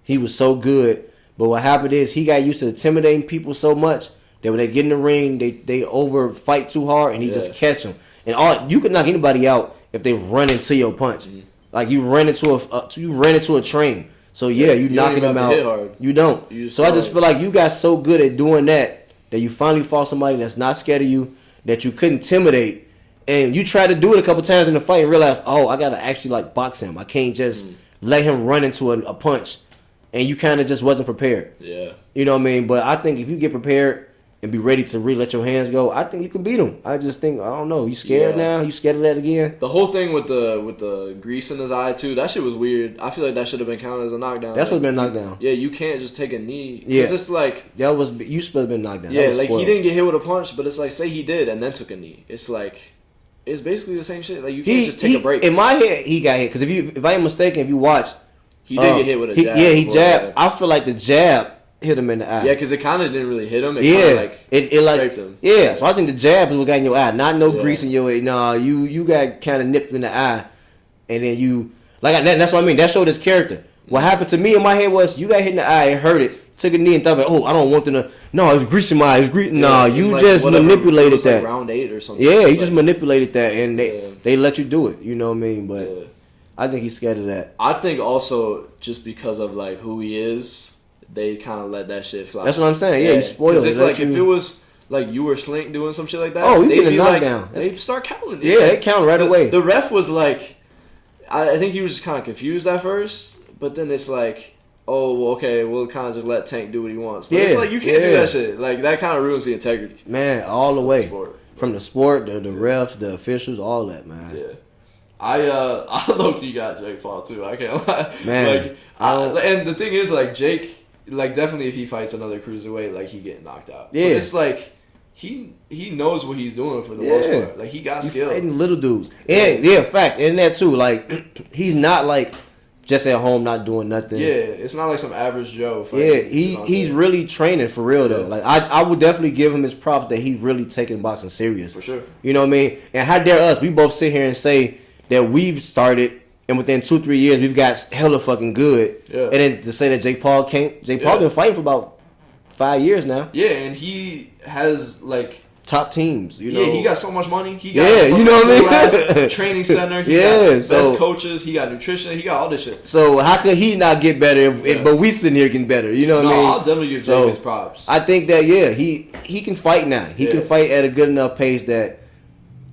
he was so good. But what happened is he got used to intimidating people so much that when they get in the ring, they over fight too hard, and he just catch them. And you can knock anybody out if they run into your punch. Mm-hmm. Like, you ran into a train. So you knocking them out. You don't. So I just feel like you got so good at doing that you finally fought somebody that's not scared of you, that you couldn't intimidate, and you tried to do it a couple times in the fight and realized, I gotta actually like box him. I can't just let him run into a punch, and you kind of just wasn't prepared. Yeah. You know what I mean? But I think if you get prepared and be ready to really let your hands go, I think you can beat him. I just think, I don't know. You scared now? You scared of that again? The whole thing with the grease in his eye too, that shit was weird. I feel like that should have been counted as a knockdown. That's what's been knocked down. Yeah, you can't just take a knee. Yeah, it's like you supposed to have been knocked down. Yeah, like he didn't get hit with a punch, but it's like say he did and then took a knee. It's like it's basically the same shit. Like you can't just take a break. In my head, he got hit because if I ain't mistaken, if you watch, he did get hit with a jab. He jabbed. I feel like the jab hit him in the eye. Yeah, because it kind of didn't really hit him. It scraped him. Yeah, so I think the jab is what got in your eye, not grease in your eye. No, you got kind of nipped in the eye, and then you that's what I mean. That showed his character. What happened to me in my head was you got hit in the eye, it hurt it, took a knee and thought, I don't want them to. No, it was grease in my eye. You just manipulated that. Like round 8 or something. Yeah, he just manipulated that, and they let you do it. You know what I mean? But I think he's scared of that. I think also just because of like who he is, they kind of let that shit fly. That's what I'm saying. Yeah, you spoiled it. It's like if it was like you or Slink doing some shit like that, you get a knockdown. They'd start counting. Yeah, they count right away. The ref was like, I think he was just kind of confused at first, but then it's like, okay, we'll kind of just let Tank do what he wants. But it's like you can't do that shit. Like that kind of ruins the integrity. Man, all the way. From the sport, the refs, the officials, all that, man. Yeah. I low-key got Jake Paul too. I can't lie. Man. And the thing is, like, Jake, like, definitely if he fights another cruiserweight, like, he get knocked out. Yeah. But it's like, he knows what he's doing for the most part. Like, he got skill. Fighting little dudes. And, facts. And that, too. Like, he's not, like, just at home not doing nothing. Yeah, it's not like some average Joe fighting. Yeah, he's really training for real, though. Like, I would definitely give him his props that he really taking boxing serious. For sure. You know what I mean? And how dare us, we both sit here and say that we've started, and within 2-3 years we've got hella fucking good. Yeah. And then to say that Jake Paul can't, Jake Paul Yeah. been fighting for about 5 years now. Yeah, and he has like. Top teams, you know. Yeah, he got so much money. He got Yeah, you know what I mean? last training center. He Yeah, got so- best coaches. He got nutrition. He got all this shit. So how could he not get better? Yeah. But we sitting here getting better. You know what No, I mean? I'll definitely give So, Jake his props. I think that he can fight now. He can Yeah. fight at a good enough pace that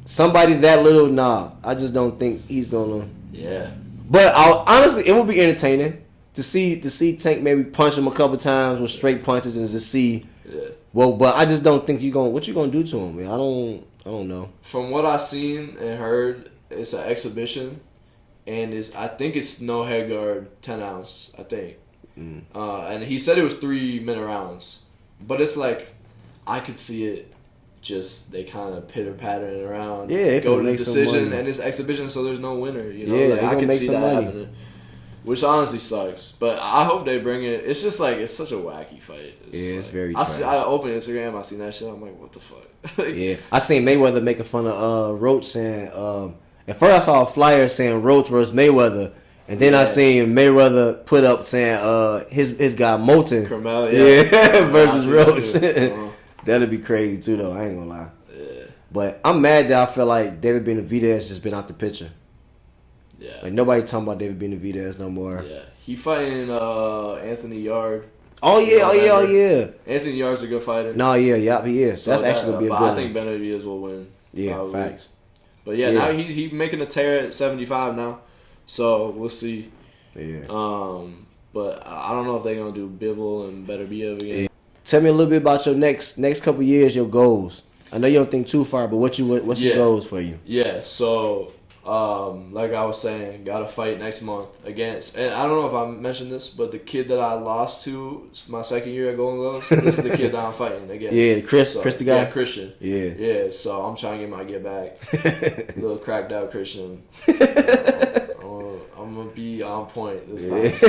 somebody that little, I just don't think he's gonna. Yeah. But honestly, it would be entertaining to see Tank maybe punch him a couple times with straight punches and just see. Yeah. Well, but I just don't think what you gonna do to him, man. I don't know. From what I've seen and heard, it's an exhibition, and I think it's no head guard, 10 ounce, I think. And he said it was 3-minute rounds, but it's like I could see it. Just they kind of pitter pattering around, Yeah, go to the make some decision, money. and it's exhibition, so there's no winner. You know, Yeah, like, they I gonna can make see some that money. happening, which honestly sucks. But I hope they bring it. It's just like it's such a wacky fight. It's very I open Instagram, I seen that shit. I'm like, what the fuck? Like, Yeah, I seen Mayweather making fun of Roach saying. At first, I saw a flyer saying Roach versus Mayweather, and then I Yeah. seen Mayweather put up saying his guy Moulton Carmel, versus I Roach. see that too. That'd be crazy too, though. I ain't gonna lie. Yeah, But I'm mad that I feel like David Benavidez just been out the picture. yeah, Like nobody's talking about David Benavidez no more. yeah. He fighting Anthony Yard. Oh yeah. Anthony Yard's a good fighter. No, yeah, he is. So That's actually gonna be a but good I think one. Benavidez will win. Yeah, probably. facts. But yeah, Yeah. now he's making a tear at 75 now, so we'll see. Yeah. But I don't know if they're gonna do Bivol and Better Be again. Yeah. Tell me a little bit about your next couple years, your goals. I know you don't think too far, but what's your goals for you? Yeah, so like I was saying, got to fight next month against, and I don't know if I mentioned this, but the kid that I lost to my second year at Golden Gloves, this is the kid that I'm fighing again. Yeah, Chris the guy. Yeah, Christian. Yeah. Yeah, so I'm trying to get my get back. Little cracked out Christian. I'm gonna be on point this time. So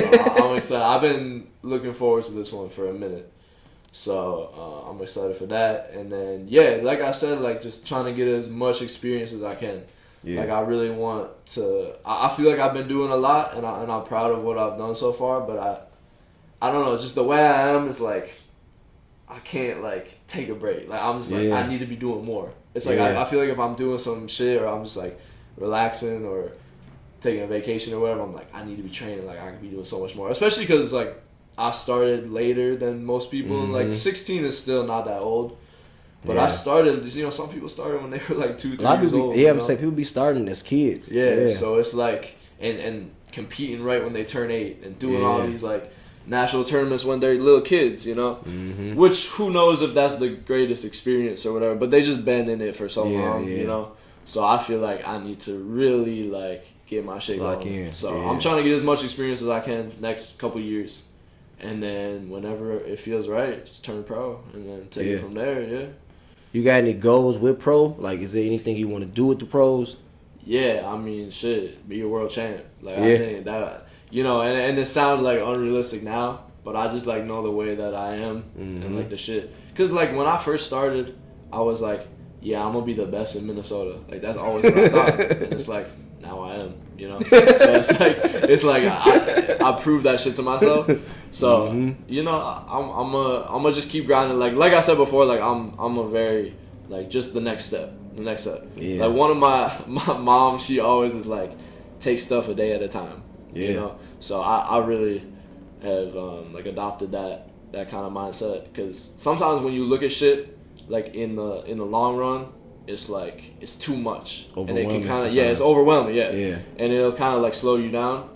I'm excited. I've been looking forward to this one for a minute. So I'm excited for that. And then yeah, like I said, like just trying to get as much experience as I can. Yeah. Like I really want to. I feel like I've been doing a lot, and I'm proud of what I've done so far. But I don't know. Just the way I am is like I can't like take a break. Like I'm just like Yeah. I need to be doing more. It's like Yeah. I feel like if I'm doing some shit or I'm just like relaxing or taking a vacation or whatever, I'm like I need to be training. Like I could be doing so much more. Especially because like I started later than most people. Mhm. Like 16 is still not that old. But Yeah. I started, some people started when they were like 2-3 A lot of years people, old. yeah, you I'm know? saying people be starting as kids. Yeah, so it's like, and competing right when they turn 8 and doing all Yeah. these like national tournaments when they're little kids, Mm-hmm. Which, who knows if that's the greatest experience or whatever, but they just been in it for so Yeah, long, yeah. So I feel like I need to really like get my shit Lock going. in, So yeah. I'm trying to get as much experience as I can next couple years. And then whenever it feels right, just turn pro and then take Yeah. it from there, yeah. You got any goals with pro? Like, is there anything you want to do with the pros? Yeah, I mean, shit, be a world champ. Like, Yeah. I think that, and it sounds like unrealistic now, but I just, like, know the way that I am and, like, the shit. Because, like, when I first started, I was like, yeah, I'm going to be the best in Minnesota. Like, that's always what I thought. And it's like, now I am, So it's like I proved that shit to myself. So, I'm gonna just keep grinding. Like I said before, like I'm a very, like, just the next step. Yeah. Like one of my mom, she always is like, take stuff a day at a time. Yeah. So I really have like adopted that kind of mindset, because sometimes when you look at shit like in the long run, it's like it's too much, and it can Overwhelming kind of sometimes. it's overwhelming, Yeah. and it'll kind of like slow you down.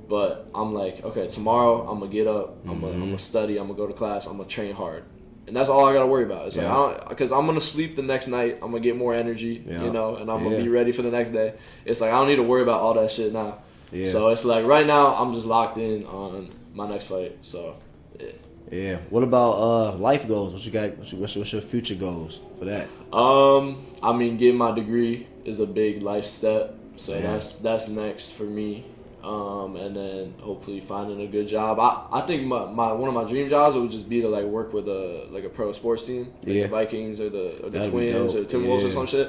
But I'm like, okay, tomorrow I'm gonna get up, I'm gonna study, I'm gonna go to class, I'm gonna train hard, and that's all I gotta worry about. It's Yeah. like because I'm gonna sleep the next night, I'm gonna get more energy, Yeah. and I'm gonna Yeah. be ready for the next day. It's like I don't need to worry about all that shit now. Yeah. So it's like right now I'm just locked in on my next fight. So yeah. Yeah. What about life goals? What you got? What's your future goals for that? I mean, getting my degree is a big life step, so Yeah. that's next for me. And then hopefully finding a good job. I think my one of my dream jobs would just be to like work with a pro sports team, like Yeah. the Vikings or the That'd be Twins dope. or Timberwolves Yeah. or some shit.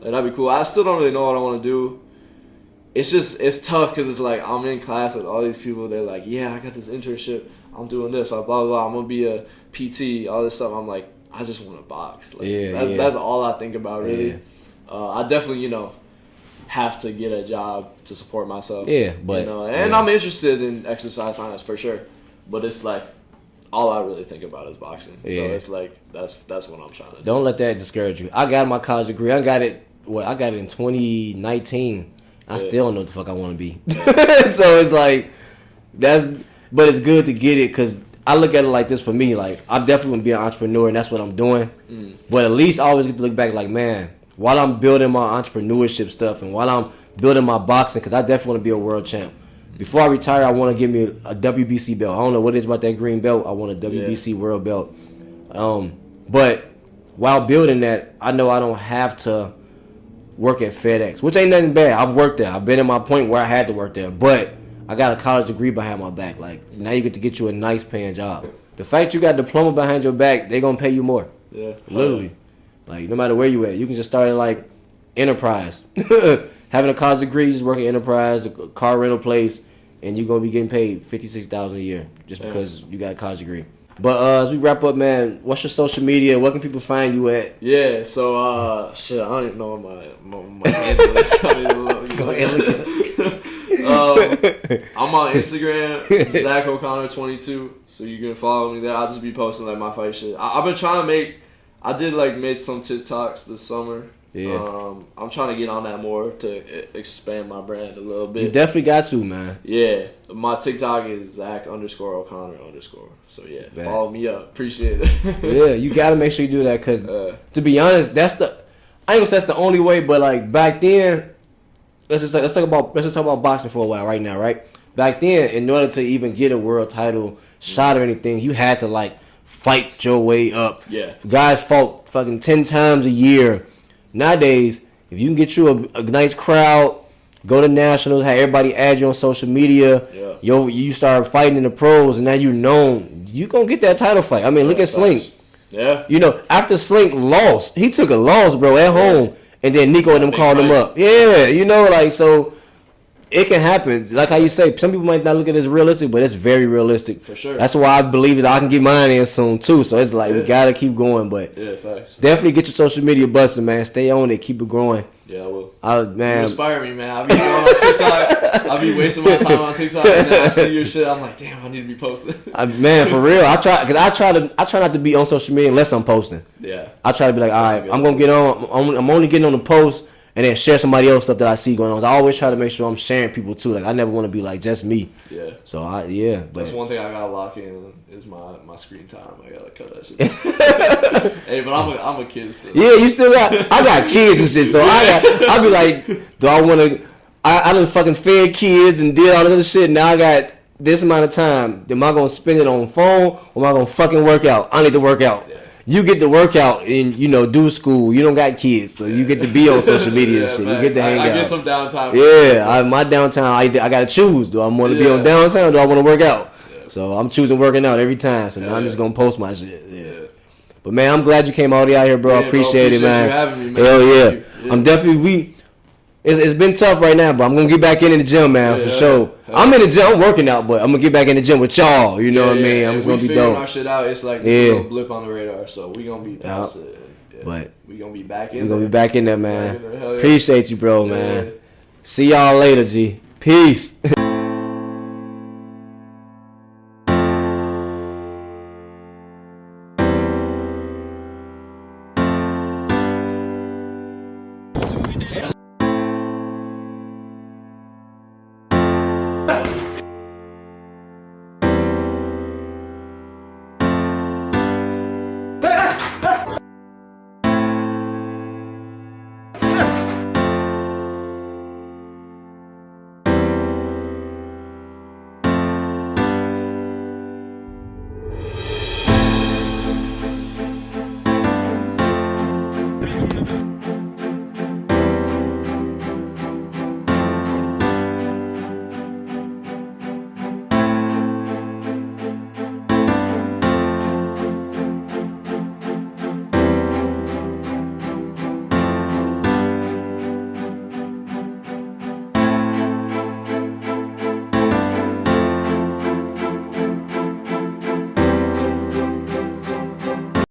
Like, that'd be cool. I still don't really know what I want to do it's tough because it's like I'm in class with all these people. They're like, yeah, I got this internship. I'm doing this. Blah blah blah. I'm gonna be a PT. All this stuff. I'm like, I just want to box. Like, that's all I think about really. Yeah. I definitely have to get a job to support myself. Yeah, but and I'm interested in exercise science for sure. But it's like all I really think about is boxing. So it's like that's what I'm trying to do. Don't let that discourage you. I got my college degree. I got it in 2019. I still don't know what the fuck I want to be. So it's like but it's good to get it because I look at it like this for me. Like I'm definitely gonna be an entrepreneur and that's what I'm doing. But at least I always get to look back like, man, while I'm building my entrepreneurship stuff and while I'm building my boxing, because I definitely want to be a world champ. Before I retire, I want to give me a WBC belt. I don't know what it is about that green belt. I want a WBC world belt. But while building that, I know I don't have to work at FedEx, which ain't nothing bad. I've worked there. I've been at my point where I had to work there. But I got a college degree behind my back. Like, now you get you a nice paying job. The fact you got a diploma behind your back, they going to pay you more. Yeah. Literally. Like, no matter where you at. You can just start at, like, Enterprise. Having a college degree, you just work at Enterprise, a car rental place, and you're going to be getting paid $56,000 a year just because you got a college degree. But as we wrap up, man, what's your social media? Where can people find you at? Yeah, so, shit, I don't even know what my handle is. Go ahead, look I'm on Instagram, Zack O'Connor 22. So you can follow me there. I'll just be posting like my fight shit. I've been trying to made some TikToks this summer. Yeah. I'm trying to get on that more to expand my brand a little bit. You definitely got to, man. Yeah, my TikTok is Zack_O'Connor_. So yeah, Man. follow me up. Appreciate it. Yeah, you got to make sure you do that because, to be honest, I ain't gonna say that's the only way, but like back then, let's just talk about boxing for a while right now, right? Back then, in order to even get a world title shot or anything, you had to like fight your way up. Yeah, guys fought fucking 10 times a year. Nowadays, if you can get you a nice crowd, go to nationals, have everybody add you on social media, you start fighting in the pros, and now you're known, you gonna get that title fight. I mean, look at Slink. Yeah. After Slink lost, he took a loss, bro, at home, and then Nico and them called him up. Yeah, so it can happen. Like how you say, some people might not look at it as realistic, but it's very realistic. For sure. That's why I believe that I can get mine in soon, too. So it's like, we got to keep going. But facts. Definitely get your social media busting, man. Stay on it. Keep it growing. Yeah, I will. Man. You inspire me, man. I be going on TikTok. I be wasting my time on TikTok, and then I see your shit. I'm like, damn, I need to be posting. Man, for real. I try not to be on social media unless I'm posting. Yeah. I try to be like, all right, I'm going to get on. I'm only getting on the post. And then share somebody else stuff that I see going on. So I always try to make sure I'm sharing people too. Like I never want to be like just me. Yeah. So but that's one thing I gotta lock in is my screen time. I gotta cut that shit. Hey, but I'm a kid still. Yeah, you still got. I got kids and shit. So I be like, do I want to? I done fucking fed kids and did all this other shit. Now I got this amount of time. Am I gonna spend it on phone or am I gonna fucking work out? I need to work out. Yeah. You get to work out and do school. You don't got kids, so you get to be on social media and shit. You get to hang out. I get some downtime. Yeah, my downtime. I gotta choose. Do I want to be on downtime? Or do I want to work out? Yeah. So I'm choosing working out every time. So now I'm just gonna post my shit. Yeah. But man, I'm glad you came all the way out here, bro. I appreciate it, man. You having me, man. Hell yeah. I'm definitely It's been tough right now, but I'm gonna get back in the gym, man, for sure. I'm in the gym, I'm working out, but I'm gonna get back in the gym with y'all. You know what I mean? I'm just gonna be dope. Our shit out. It's like this little blip on the radar, so we gonna be past it. Yeah. But we gonna be back in. We gonna be back in there, man. Appreciate you, bro, man. See y'all later, G. Peace.